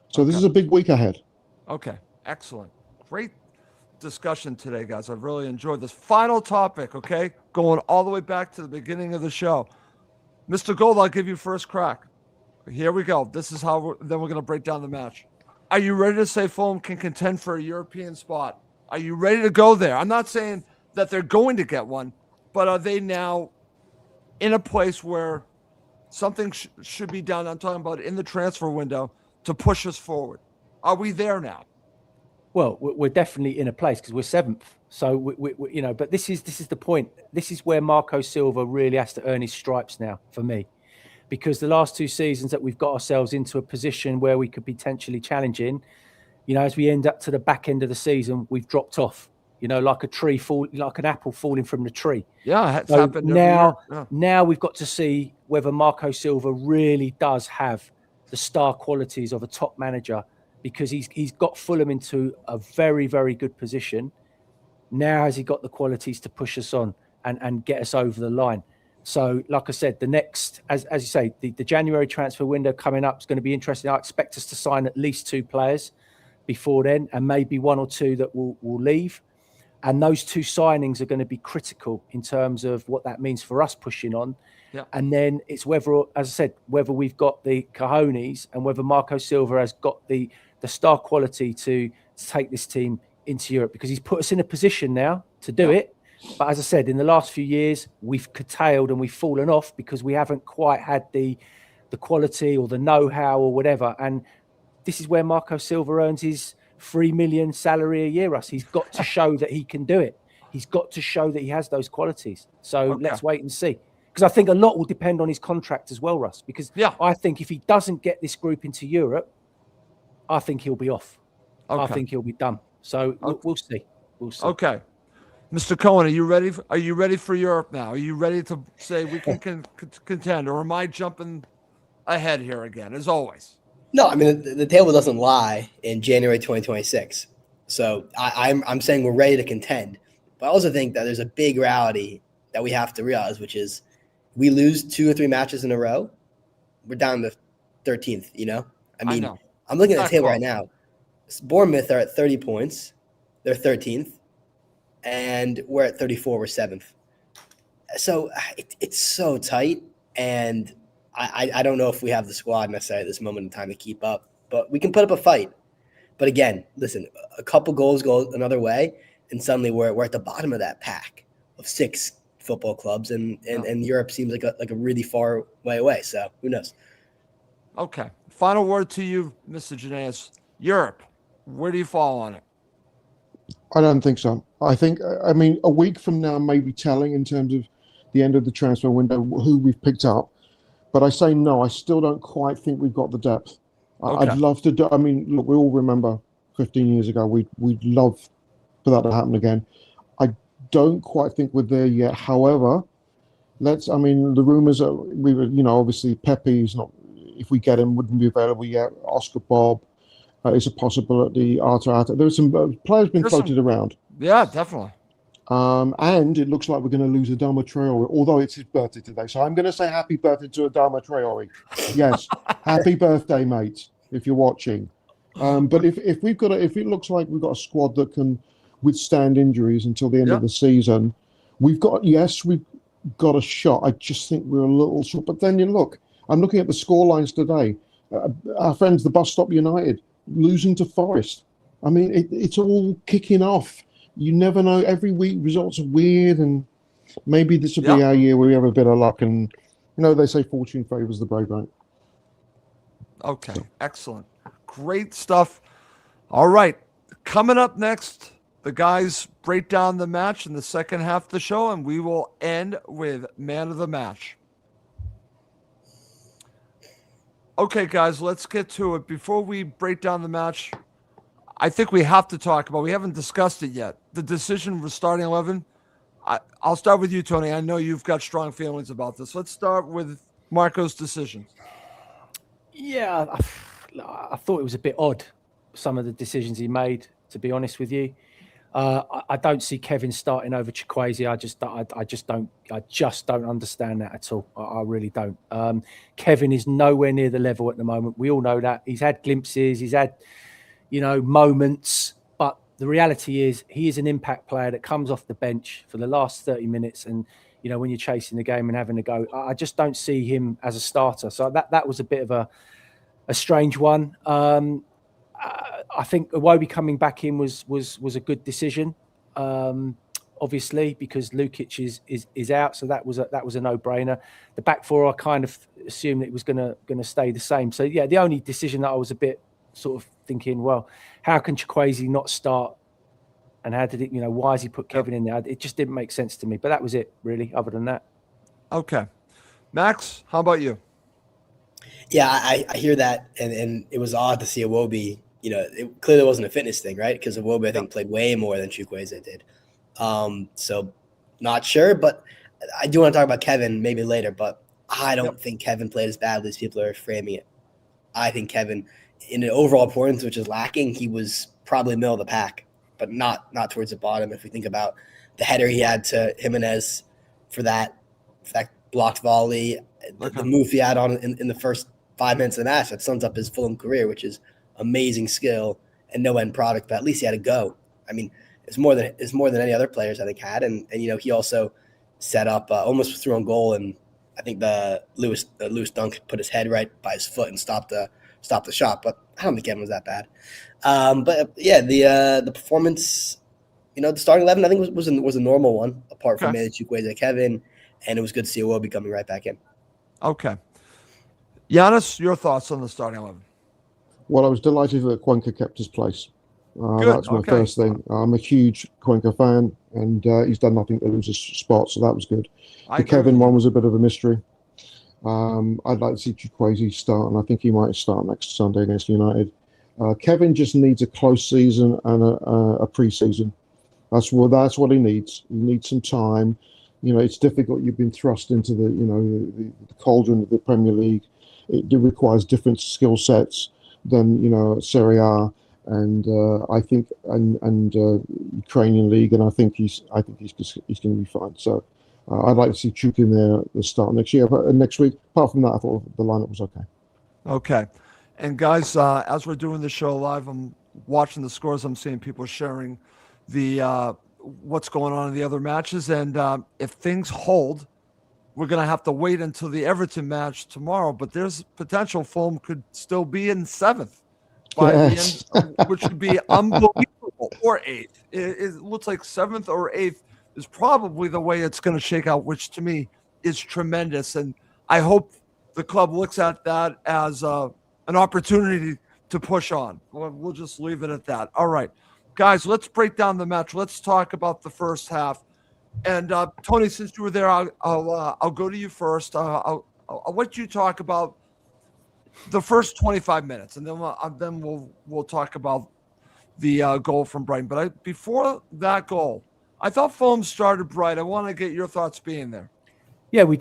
So this is a big week ahead. Okay, excellent, great discussion today, guys. I've really enjoyed this. Final topic, okay, going all the way back to the beginning of the show. Mr. Gold, I'll give you first crack. Here we go. This is how we're going to break down the match. Are you ready to say Fulham can contend for a European spot? Are you ready to go there? I'm not saying that they're going to get one, but are they now in a place where something should be done? I'm talking about in the transfer window to push us forward. Are we there now? Well, we're definitely in a place because we're seventh. So we but this is the point. This is where Marco Silva really has to earn his stripes now for me, because the last 2 seasons that we've got ourselves into a position where we could be potentially challenging, as we end up to the back end of the season, we've dropped off, like like an apple falling from the tree. Yeah, it's happened now. Now we've got to see whether Marco Silva really does have the star qualities of a top manager, because he's got Fulham into a very, very good position. Now has he got the qualities to push us on and get us over the line? So, like I said, the next, as you say, the January transfer window coming up is going to be interesting. I expect us to sign at least 2 players before then, and maybe 1 or 2 that will leave. And those 2 signings are going to be critical in terms of what that means for us pushing on. Yeah. And then it's whether, as I said, whether we've got the cojones and whether Marco Silva has got the star quality to take this team into Europe, because he's put us in a position now to do it. But as I said, in the last few years, we've curtailed and we've fallen off because we haven't quite had the quality or the know-how or whatever. And this is where Marco Silva earns his 3 million salary a year, Russ. He's got to show that he can do it. He's got to show that he has those qualities. So let's wait and see. Because I think a lot will depend on his contract as well, Russ. Because I think if he doesn't get this group into Europe, I think he'll be off. I think he'll be done. So we'll see. We'll see. Okay. Mr. Cohen, are you ready? Are you ready for Europe now? Are you ready to say we can contend, or am I jumping ahead here again, as always? No, I mean the table doesn't lie in January 2026. So I'm saying we're ready to contend, but I also think that there's a big reality that we have to realize, which is we lose 2 or 3 matches in a row, we're down to 13th, you know? I mean, know. I'm looking at Not the table close. right now. Bournemouth are at 30 points. They're 13th. And we're at 34. We're 7th. So it's so tight. And I don't know if we have the squad necessarily at this moment in time to keep up. But we can put up a fight. But again, listen, a couple goals go another way, and suddenly we're at the bottom of that pack of 6 football clubs, and Europe seems like a really far way away. So who knows? Okay. Final word to you, Mr. Janaeus. Europe, where do you fall on it? I don't think so. I mean, a week from now may be telling in terms of the end of the transfer window, who we've picked up. But I say no, I still don't quite think we've got the depth. Okay. I'd love to do, I mean, look, we all remember 15 years ago, we'd love for that to happen again. I don't quite think we're there yet. However, I mean, the rumours are, we were, obviously Pepe's not, if we get him, wouldn't be available yet. Oscar Bob is a possibility. Arta. There's some players been floated around. Yeah, definitely. And it looks like we're going to lose Adama Traore, although it's his birthday today. So I'm going to say happy birthday to Adama Traore. Yes, happy birthday, mate, if you're watching. But if it looks like we've got a squad that can withstand injuries until the end of the season, we've got a shot. I just think we're a little short. But then I'm looking at the score lines today. Our friends, the Bus Stop United, losing to Forest. I mean, it's all kicking off. You never know. Every week results are weird, and maybe this will be our year where we have a bit of luck. And they say fortune favors the brave, right? Okay, excellent, great stuff. All right, coming up next, the guys break down the match in the second half of the show, and we will end with man of the match. Okay, guys, let's get to it. Before we break down the match, I think we have to talk about, we haven't discussed it yet, the decision for starting 11. I'll start with you, Tony. I know you've got strong feelings about this. Let's start with Marco's decision. Yeah, I thought it was a bit odd, some of the decisions he made, to be honest with you. I don't see Kevin starting over Chukwueze. I just don't understand that at all. I really don't. Kevin is nowhere near the level at the moment. We all know that. He's had glimpses. He's had, moments. But the reality is he is an impact player that comes off the bench for the last 30 minutes. And, when you're chasing the game and having a go, I just don't see him as a starter. So that was a bit of a strange one. I think Iwobi coming back in was a good decision, obviously, because Lukic is out, so that was a no-brainer. The back four, I kind of assumed it was going to stay the same. So yeah, the only decision that I was a bit sort of thinking, well, how can Chukwueze not start, and how did it? Why has he put Kevin in there? It just didn't make sense to me. But that was it, really. Other than that, okay, Max, how about you? Yeah, I hear that, and it was odd to see Iwobi. It clearly wasn't a fitness thing, right? Because Iwobi, I think, played way more than Chukwueze did. So not sure, but I do want to talk about Kevin maybe later, but I don't think Kevin played as badly as people are framing it. I think Kevin, in an overall importance, which is lacking, he was probably middle of the pack, but not towards the bottom. If we think about the header he had to Jimenez for that blocked volley, the move he had on in the first 5 minutes of the match, that sums up his Fulham career, which is amazing skill and no end product, but at least he had a go. I mean, it's more than any other players I think had, and he also set up almost threw on goal, and I think the Lewis Dunk put his head right by his foot and stopped the shot. But I don't think Kevin was that bad. But yeah, the performance, the starting 11 I think was a normal one, apart from maybe Chukwueze, Kevin, and it was good to see Iwobi coming right back in. Okay, Giannis, your thoughts on the starting 11? Well, I was delighted that Cuenca kept his place. That's my first thing. I'm a huge Cuenca fan, and he's done nothing to lose his spot, so that was good. The Kevin one was a bit of a mystery. I'd like to see Chukwueze start, and I think he might start next Sunday against United. Kevin just needs a close season and a pre-season. That's what he needs. He needs some time. It's difficult. You've been thrust into the cauldron of the Premier League. It requires different skill sets than Serie A and I think and Ukrainian league, and I think he's going to be fine. So I'd like to see Chuk in there at the start next year, but next week. Apart from that, I thought the lineup was okay. Okay. And guys, as we're doing the show live, I'm watching the scores. I'm seeing people sharing the what's going on in the other matches. And if things hold, we're going to have to wait until the Everton match tomorrow. But there's potential Fulham could still be in 7th by the end, which would be unbelievable. Or 8th. It looks like 7th or 8th is probably the way it's going to shake out, which to me is tremendous. And I hope the club looks at that as an opportunity to push on. We'll just leave it at that. All right, guys, let's break down the match. Let's talk about the first half. And Tony, since you were there, I'll go to you first. I'll let you talk about the first 25 minutes, and then we'll talk about the goal from Brighton. But before that goal, I thought Fulham started bright. I want to get your thoughts being there. Yeah, we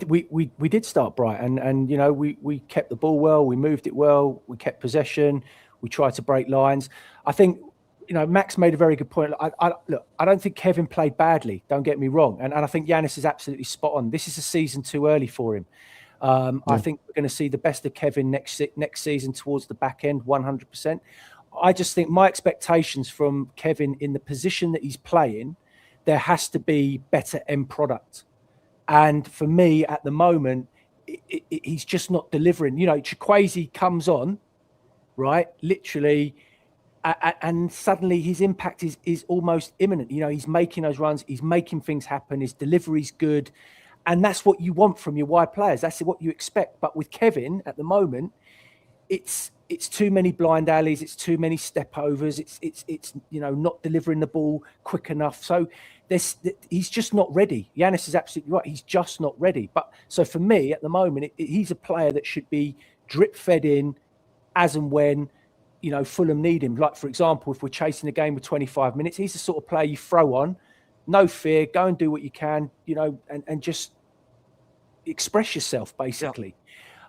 did start bright, and we kept the ball well, we moved it well, we kept possession, we tried to break lines. I think Max made a very good point. Look, I don't think Kevin played badly. Don't get me wrong, and I think Yanis is absolutely spot on. This is a season too early for him. I think we're going to see the best of Kevin next season towards the back end, 100%. I just think my expectations from Kevin in the position that he's playing, there has to be better end product. And for me, at the moment, he's just not delivering. Chukwueze comes on, right? Literally, and suddenly his impact is almost imminent. He's making those runs, he's making things happen, his delivery's good. And that's what you want from your wide players. That's what you expect. But with Kevin, at the moment, it's too many blind alleys, it's too many step overs, it's not delivering the ball quick enough. So he's just not ready. Yanis is absolutely right. He's just not ready. But so for me at the moment, he's a player that should be drip fed in as and when Fulham need him. Like, for example, if we're chasing a game with 25 minutes, he's the sort of player you throw on, no fear, go and do what you can, and just express yourself basically.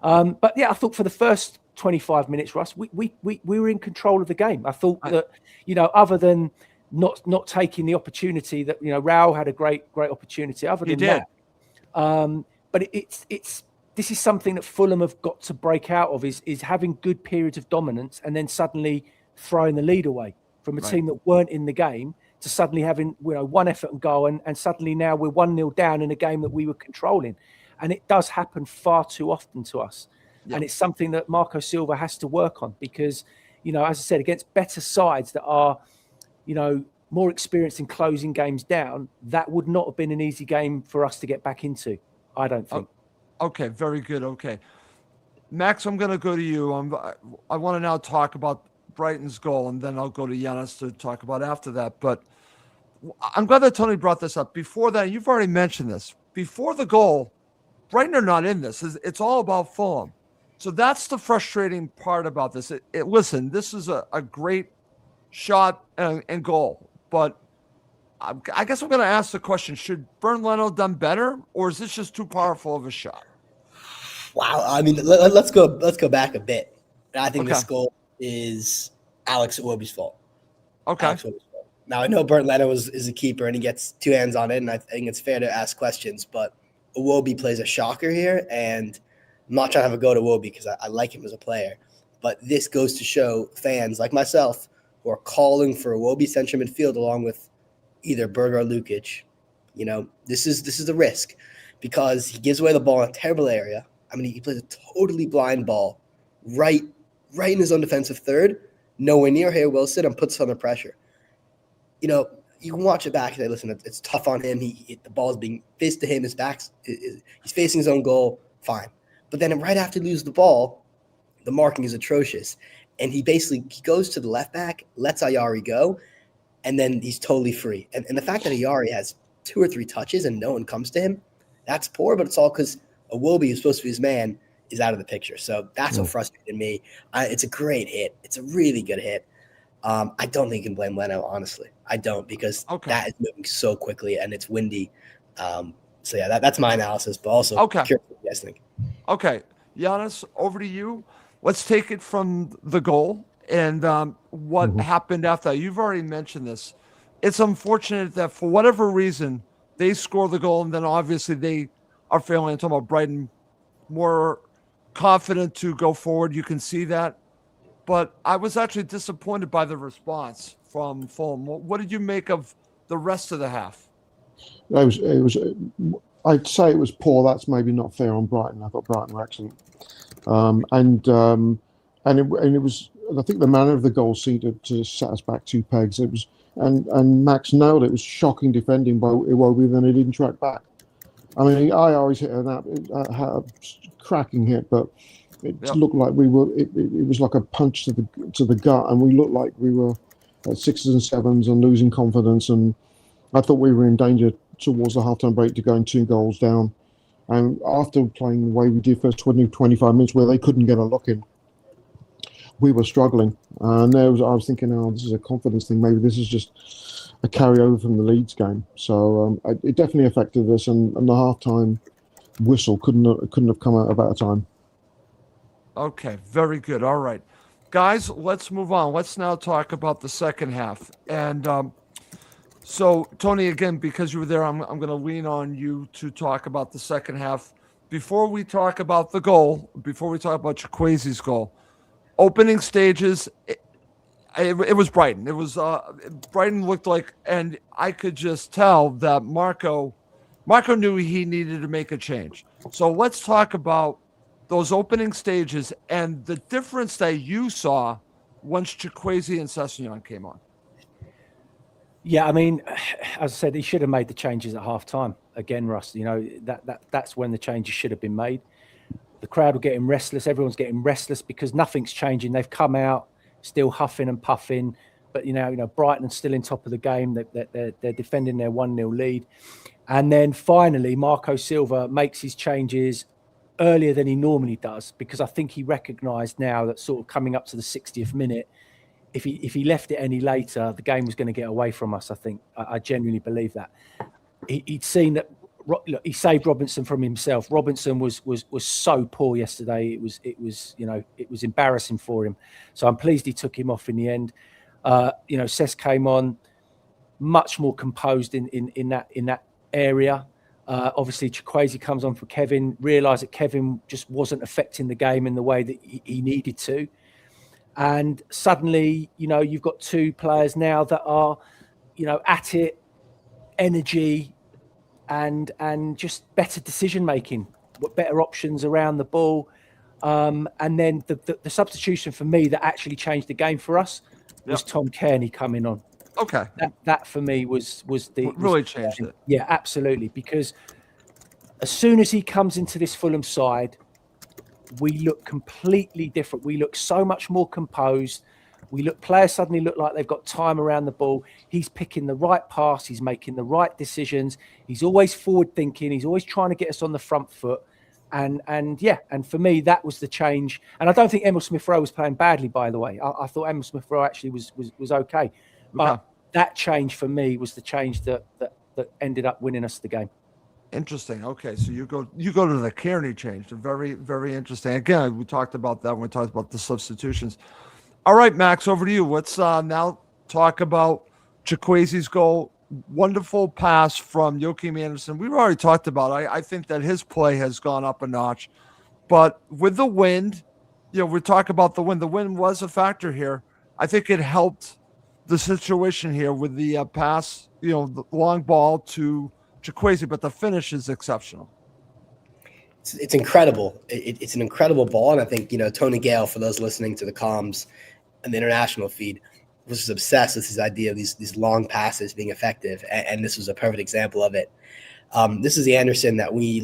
Yeah. But yeah, I thought for the first 25 minutes, Russ, we were in control of the game. I thought that, other than not taking the opportunity that, Raul had a great opportunity. Other than that, but this is something that Fulham have got to break out of is having good periods of dominance and then suddenly throwing the lead away from a team that weren't in the game to suddenly having, one effort and goal. And suddenly now we're 1-0 down in a game that we were controlling. And it does happen far too often to us. Yep. And it's something that Marco Silva has to work on because, as I said, against better sides that are, more experienced in closing games down, that would not have been an easy game for us to get back into, I don't think. Okay, very good. Okay. Max, I'm going to go to you. I want to now talk about Brighton's goal, and then I'll go to Yanis to talk about after that. But I'm glad that Tony brought this up. Before that, you've already mentioned this. Before the goal, Brighton are not in this. It's all about Fulham. So that's the frustrating part about this. Listen, this is a great shot and goal. But I guess I'm going to ask the question, should Bernd Leno have done better, or is this just too powerful of a shot? Wow. I mean, let's go back a bit. I think this goal is Alex Iwobi's fault. Okay. Alex Iwobi's fault. Now, I know Bernd Leno is a keeper, and he gets two hands on it, and I think it's fair to ask questions, but Iwobi plays a shocker here, and I'm not trying to have a go to Iwobi because I like him as a player, but this goes to show fans like myself who are calling for Iwobi central midfield along with either Berger or Lukic. This is the risk because he gives away the ball in a terrible area. I mean, he plays a totally blind ball right in his own defensive third, nowhere near Harry Wilson, and puts us under pressure. You can watch it back and say, listen, it's tough on him. The ball is being faced to him. His back's he's facing his own goal. Fine. But then right after he loses the ball, the marking is atrocious. And he goes to the left back, lets Ayari go, and then he's totally free. And the fact that Ayari has 2 or 3 touches and no one comes to him, that's poor, but it's all because Iwobi, who's supposed to be his man, is out of the picture. So that's what frustrated me. It's a great hit. It's a really good hit. I don't think you can blame Leno, honestly. I don't, because that is moving so quickly and it's windy. So yeah, that's my analysis, but also curious what you guys think. Okay, Yanis, over to you. Let's take it from the goal and what happened after that. You've already mentioned this. It's unfortunate that for whatever reason, they score the goal, and then obviously they are failing. I'm talking about Brighton, more confident to go forward. You can see that. But I was actually disappointed by the response from Fulham. What did you make of the rest of the half? I'd say it was poor. That's maybe not fair on Brighton. I thought Brighton were excellent. And it was. I think the manner of the goal seemed to set us back 2 pegs. It was, and Max nailed it. It was shocking defending by Iwobi, then he didn't track back. I mean, I always hit a cracking hit, but it looked like we were. It was like a punch to the gut, and we looked like we were at 6s and 7s and losing confidence. And I thought we were in danger towards the half-time break to going 2 goals down. And after playing the way we did first 20, 25 minutes, where they couldn't get a look in, we were struggling. And I was thinking, oh, this is a confidence thing. Maybe this is just a carryover from the Leeds game. So it definitely affected us. And the half-time whistle couldn't have come at a better time. Okay, very good. All right. Guys, let's move on. Let's now talk about the second half. And so, Tony, again, because you were there, I'm going to lean on you to talk about the second half. Before we talk about the goal, before we talk about Chukwueze's goal, opening stages, it was Brighton. It was Brighton looked like, and I could just tell that Marco knew he needed to make a change. So let's talk about those opening stages and the difference that you saw once Chukwueze and Sessegnon came on. Yeah, I mean, as I said, he should have made the changes at half time. Again, Russ, you know, that's when the changes should have been made. The crowd were getting restless. Everyone's getting restless because nothing's changing. They've come out still huffing and puffing, but you know, Brighton's still in top of the game. They're defending their 1-0 lead. And then finally, Marco Silva makes his changes earlier than he normally does, because I think he recognised now that sort of coming up to the 60th minute, if he left it any later, the game was going to get away from us. I think I genuinely believe that. He'd seen that. Look, he saved Robinson from himself. Robinson was so poor yesterday. It was embarrassing for him. So I'm pleased he took him off in the end. Cesc came on much more composed in that area. Obviously, Chukwueze comes on for Kevin. Realised that Kevin just wasn't affecting the game in the way that he needed to. And suddenly, you've got 2 players now that are, at it, energy, and just better decision making, better options around the ball. And then the substitution for me that actually changed the game for us was Tom Kearney coming on. Okay, that for me was really changed it. Yeah, absolutely. Because as soon as he comes into this Fulham side, we look completely different. We look so much more composed. Players suddenly look like they've got time around the ball. He's picking the right pass. He's making the right decisions. He's always forward thinking. He's always trying to get us on the front foot. And for me, that was the change. And I don't think Emil Smith-Rowe was playing badly, by the way. I thought Emil Smith-Rowe actually was okay. But that change for me was the change that ended up winning us the game. Interesting. Okay, so you go to the Kearney change. Very, very interesting. Again, we talked about that when we talked about the substitutions. All right, Max, over to you. Let's now talk about Chukwueze's goal. Wonderful pass from Joachim Andersen. We've already talked about it. I think that his play has gone up a notch. But with the wind, we talk about the wind. The wind was a factor here. I think it helped the situation here with the pass, the long ball to Chukwueze, but the finish is exceptional. It's incredible. It's an incredible ball. And I think, Tony Gale, for those listening to the comms and the international feed, was just obsessed with his idea of these long passes being effective. And this was a perfect example of it. This is the Anderson that we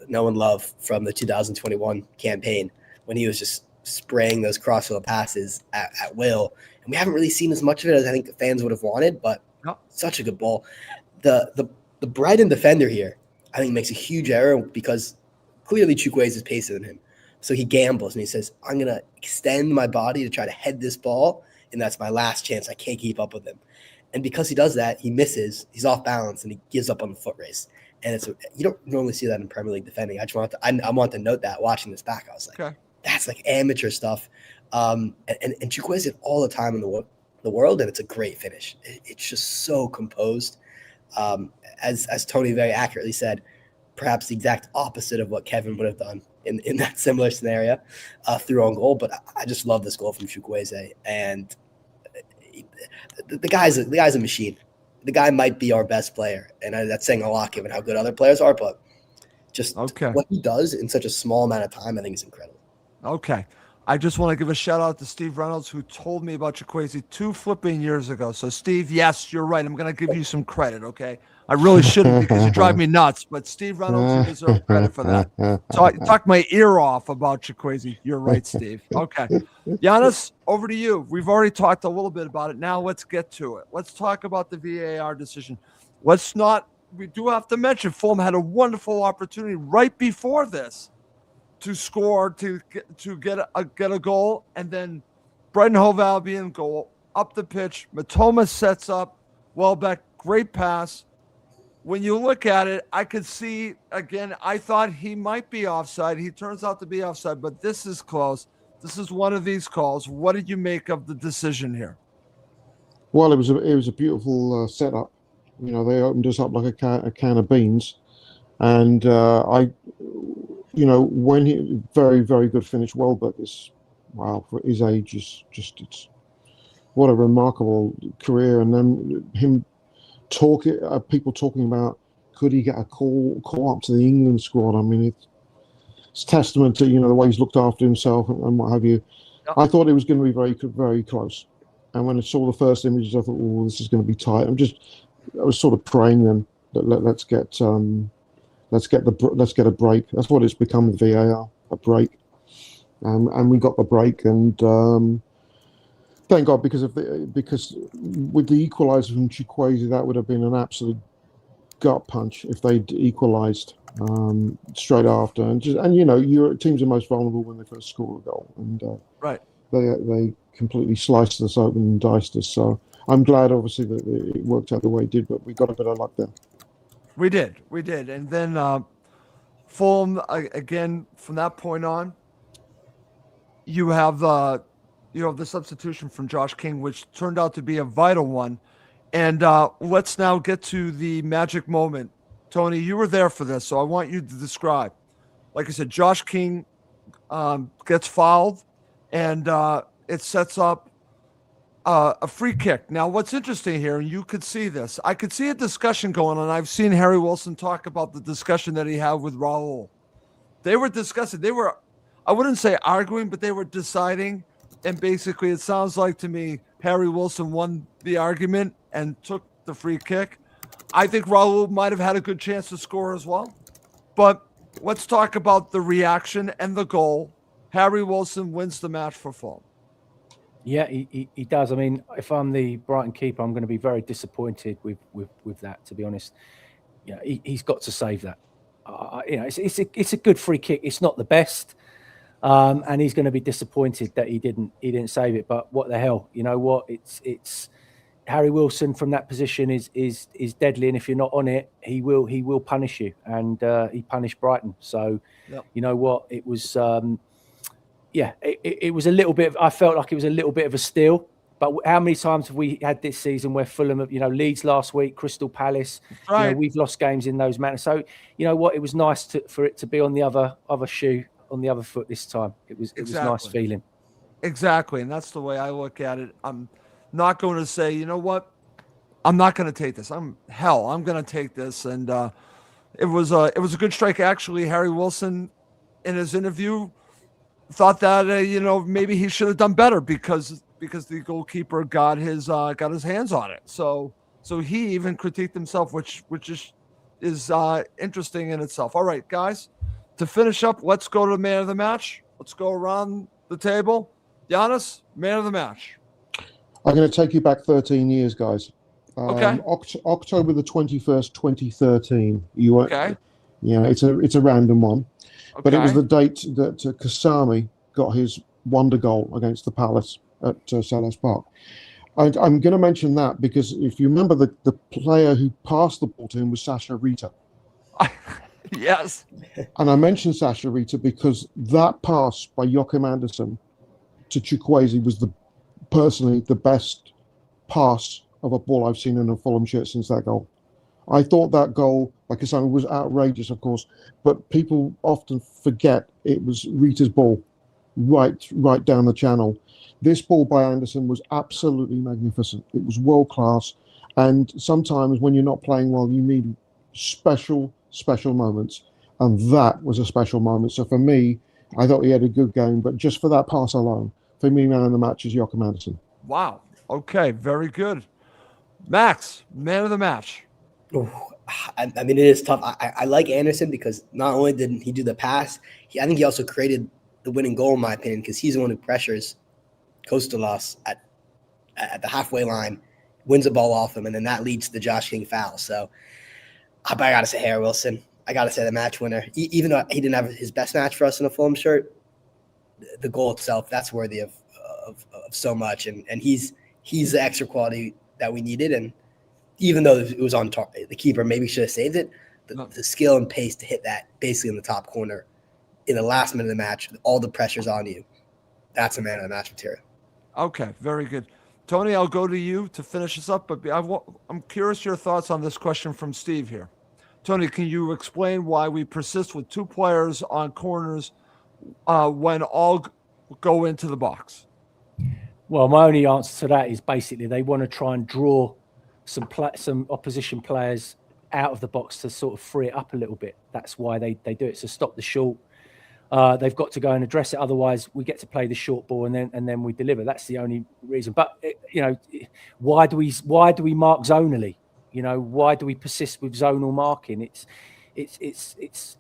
know and love from the 2021 campaign, when he was just spraying those crossfield passes at will. And we haven't really seen as much of it as I think the fans would have wanted, but such a good ball. The Brighton defender here, I think, makes a huge error, because clearly Chukwueze is pacer than him. So he gambles and he says, I'm going to extend my body to try to head this ball, and that's my last chance. I can't keep up with him. And because he does that, he misses, he's off balance, and he gives up on the foot race. And you don't normally see that in Premier League defending. I want to note that watching this back. I was like, That's like amateur stuff. And Chukwueze all the time in the world, and it's a great finish. It's just so composed. As Tony very accurately said, perhaps the exact opposite of what Kevin would have done in that similar scenario through own goal. But I just love this goal from Chukwueze, and the guy's a machine. The guy might be our best player, and that's saying a lot given how good other players are. But just what he does in such a small amount of time, I think is incredible. Okay. I just want to give a shout out to Steve Reynolds, who told me about Chukwueze 2 flipping years ago. So, Steve, yes, you're right. I'm going to give you some credit, okay? I really shouldn't because you drive me nuts, but Steve Reynolds, you deserve credit for that. So I talked my ear off about Chukwueze. You're right, Steve. Okay. Giannis, over to you. We've already talked a little bit about it. Now let's get to it. Let's talk about the VAR decision. We do have to mention Fulham had a wonderful opportunity right before this to score, to get a goal, and then Brighton Hove Albion go up the pitch. Matoma sets up. Welbeck, great pass. When you look at it, I could see, again, I thought he might be offside. He turns out to be offside, but this is close. This is one of these calls. What did you make of the decision here? Well, it was a beautiful setup. You know, they opened us up like a can of beans, and when he very, very good finish. Welbeck is, wow, for his age, it's what a remarkable career. And then him people talking about, could he get a call up to the England squad? I mean, it's testament to, the way he's looked after himself and what have you. Yep. I thought it was going to be very, very close. And when I saw the first images, I thought, oh, this is going to be tight. I was sort of praying then that let's get a break. That's what it's become with VAR, a break. And we got the break, and thank God, because with the equaliser from Chukwueze, that would have been an absolute gut punch if they'd equalised straight after. And your teams are most vulnerable when they first score a goal, and right, they completely sliced us open and diced us. So I'm glad, obviously, that it worked out the way it did, but we got a bit of luck there. We did. And then Fulham, again, from that point on, you have the substitution from Josh King, which turned out to be a vital one. And let's now get to the magic moment. Tony, you were there for this, so I want you to describe. Like I said, Josh King gets fouled, and it sets up a free kick. Now, what's interesting here, and you could see this, I could see a discussion going on. I've seen Harry Wilson talk about the discussion that he had with Raul. They were discussing, I wouldn't say arguing, but they were deciding. And basically, it sounds like to me, Harry Wilson won the argument and took the free kick. I think Raul might have had a good chance to score as well. But let's talk about the reaction and the goal. Harry Wilson wins the match for Fulham. Yeah, he does. I mean, if I'm the Brighton keeper, I'm going to be very disappointed with that, to be honest. Yeah, he's got to save that. It's a good free kick. It's not the best, and he's going to be disappointed that he didn't save it. But what the hell? You know what? It's Harry Wilson from that position is deadly, and if you're not on it, he will punish you, and he punished Brighton. So, yep. You know what? It was. It was a little bit. I felt like it was a little bit of a steal. But how many times have we had this season where Fulham, Leeds last week, Crystal Palace, right. We've lost games in those manners. So you know what, it was nice for it to be on the other shoe, on the other foot this time. It was a nice feeling. Exactly, and that's the way I look at it. I'm not going to say, you know what, I'm not going to take this. I'm going to take this, and it was a good strike. Actually, Harry Wilson, in his interview, thought that maybe he should have done better because the goalkeeper got his hands on it. So he even critiqued himself, which is interesting in itself. All right, guys, to finish up, let's go to the man of the match. Let's go around the table. Giannis, man of the match. I'm going to take you back 13 years, guys. Okay. October the 21st, 2013. You were, okay. Yeah, it's a random one. Okay. But it was the date that Kasami got his wonder goal against the Palace at Selhurst Park. I'm going to mention that because if you remember, the player who passed the ball to him was Sasha Rita. Yes. And I mentioned Sasha Rita because that pass by Joachim Andersen to Chukwueze was personally the best pass of a ball I've seen in a Fulham shirt since that goal. I thought that goal, like I said, was outrageous, of course, but people often forget it was Rita's ball, right down the channel. This ball by Anderson was absolutely magnificent. It was world class, and sometimes when you're not playing well, you need special moments, and that was a special moment. So for me, I thought he had a good game, but just for that pass alone, for me, man of the match is Joachim Anderson. Wow. Okay, very good. Max, man of the match. Ooh, I mean, it is tough. I like Anderson because not only did he do the pass, I think he also created the winning goal, in my opinion, because he's the one who pressures Kostalos at the halfway line, wins the ball off him, and then that leads to the Josh King foul. So I got to say Harry Wilson. I got to say the match winner. Even though he didn't have his best match for us in a Fulham shirt, the goal itself, that's worthy of so much. And he's the extra quality that we needed. And even though it was on top, the keeper maybe should have saved it. The skill and pace to hit that basically in the top corner in the last minute of the match, with all the pressure's on you. That's a man of the match material. Okay, very good. Tony, I'll go to you to finish this up, but I'm curious your thoughts on this question from Steve here. Tony, can you explain why we persist with two players on corners when all go into the box? Well, my only answer to that is basically they want to try and draw some opposition players out of the box to sort of free it up a little bit. That's why they do it, to stop the short. They've got to go and address it. Otherwise, we get to play the short ball and then we deliver. That's the only reason. But why do we mark zonally? Why do we persist with zonal marking? It's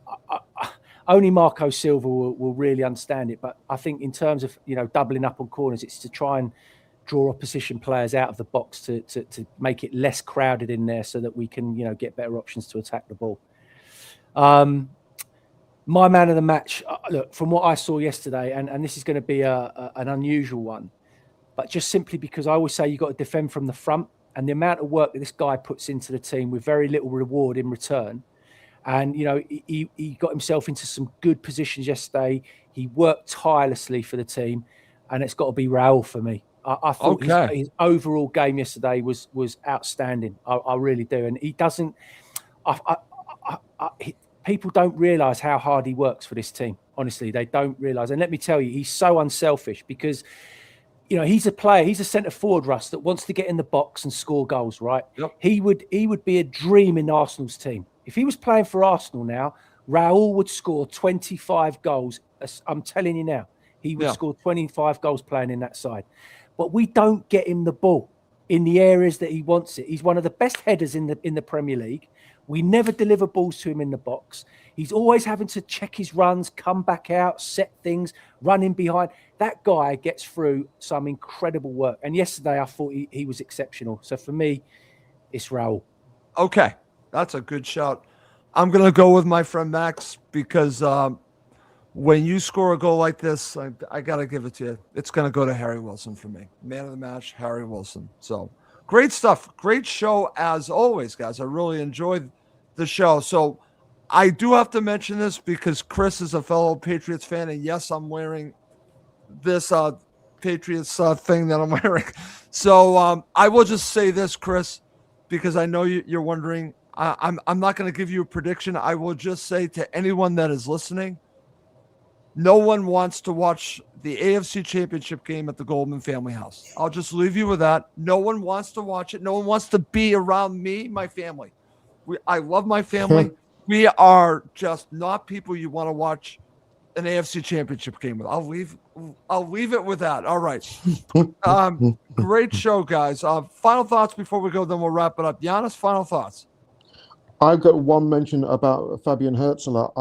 only Marco Silva will really understand it. But I think in terms of doubling up on corners, it's to try and draw opposition players out of the box to make it less crowded in there, so that we can get better options to attack the ball. My man of the match, look, from what I saw yesterday, and this is going to be an unusual one, but just simply because I always say you've got to defend from the front, and the amount of work that this guy puts into the team with very little reward in return. And, he got himself into some good positions yesterday. He worked tirelessly for the team, and it's got to be Raul for me. I thought his overall game yesterday was outstanding. I really do. And he doesn't... people don't realise how hard he works for this team. Honestly, they don't realise. And let me tell you, he's so unselfish because, he's a player. He's a centre forward, Russ, that wants to get in the box and score goals, right? Yep. He would be a dream in Arsenal's team. If he was playing for Arsenal now, Raul would score 25 goals. I'm telling you now, he would score 25 goals playing in that side. But we don't get him the ball in the areas that he wants it. He's one of the best headers in the Premier League. We never deliver balls to him in the box. He's always having to check his runs, come back out, set things, run in behind. That guy gets through some incredible work. And yesterday I thought he was exceptional. So for me, it's Raul. Okay, that's a good shout. I'm going to go with my friend Max because when you score a goal like this, I got to give it to you. It's going to go to Harry Wilson for me. Man of the match, Harry Wilson. So great stuff. Great show as always, guys. I really enjoyed the show. So I do have to mention this because Chris is a fellow Patriots fan. And yes, I'm wearing this Patriots thing that I'm wearing. So I will just say this, Chris, because I know you're wondering. I'm not going to give you a prediction. I will just say to anyone that is listening, no one wants to watch the AFC Championship game at the Goldman Family House. I'll just leave you with that. No one wants to watch it. No one wants to be around me, my family. I love my family. We are just not people you want to watch an AFC Championship game with. I'll leave it with that. All right. Great show, guys. Final thoughts before we go, then we'll wrap it up. Giannis, final thoughts. I've got one mention about Fabian Herzler.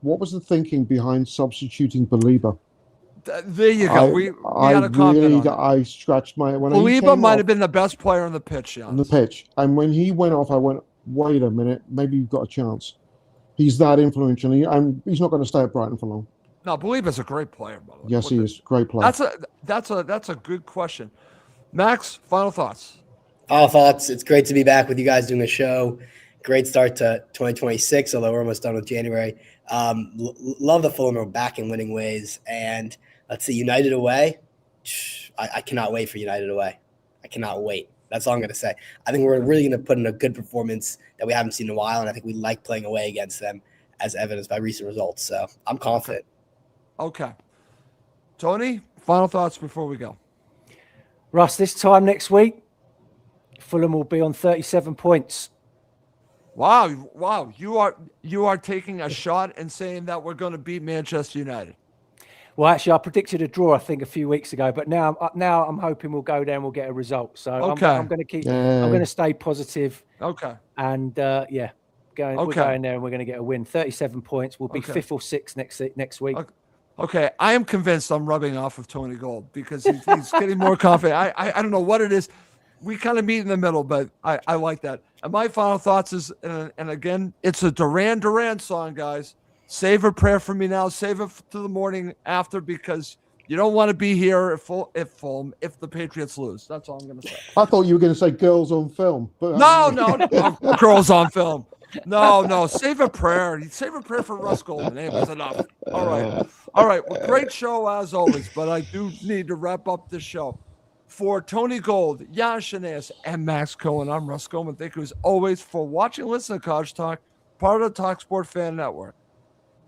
What was the thinking behind substituting Baliba? There you go. We had a comment on it. I scratched my... Baliba might have been the best player on the pitch, Giannis. On the pitch. And when he went off, I went, wait a minute, maybe you've got a chance. He's that influential, and he's not going to stay at Brighton for long. No, Baliba's a great player, by the way. Yes, he is. Great player. That's a good question. Max, final thoughts. Final thoughts. It's great to be back with you guys doing a show. Great start to 2026, although we're almost done with January. Love the Fulham are back in winning ways. And let's see, United away. I cannot wait for United away. I cannot wait. That's all I'm going to say. I think we're really going to put in a good performance that we haven't seen in a while, and I think we like playing away against them, as evidenced by recent results. So I'm confident. Okay. Tony, final thoughts before we go. Russ, this time next week, Fulham will be on 37 points. Wow. You are taking a shot and saying that we're going to beat Manchester United. Well, actually, I predicted a draw, I think, a few weeks ago, but now I'm hoping we'll go there and we'll get a result. So okay. I'm going to keep. I'm going to stay positive. Okay. And we're going there and we're going to get a win. 37 points. We'll be 5th or 6th next week. Okay. I am convinced I'm rubbing off of Tony Gold because he's getting more confident. I don't know what it is. We kind of meet in the middle, but I like that. And my final thoughts is, and again, it's a Duran song, guys. Save a prayer for me now. Save it to the morning after, because you don't want to be here if the Patriots lose. That's all I'm going to say. I thought you were going to say girls on film. But No, girls on film. No. Save a prayer. Save a prayer for Russ Goldman. It was enough. All right. Well, great show as always, but I do need to wrap up this show. For Tony Gold, Jan Shanez, and Max Cohen, I'm Russ Goldman. Thank you as always for watching and listening to Cottage Talk, part of the Talk Sport Fan Network.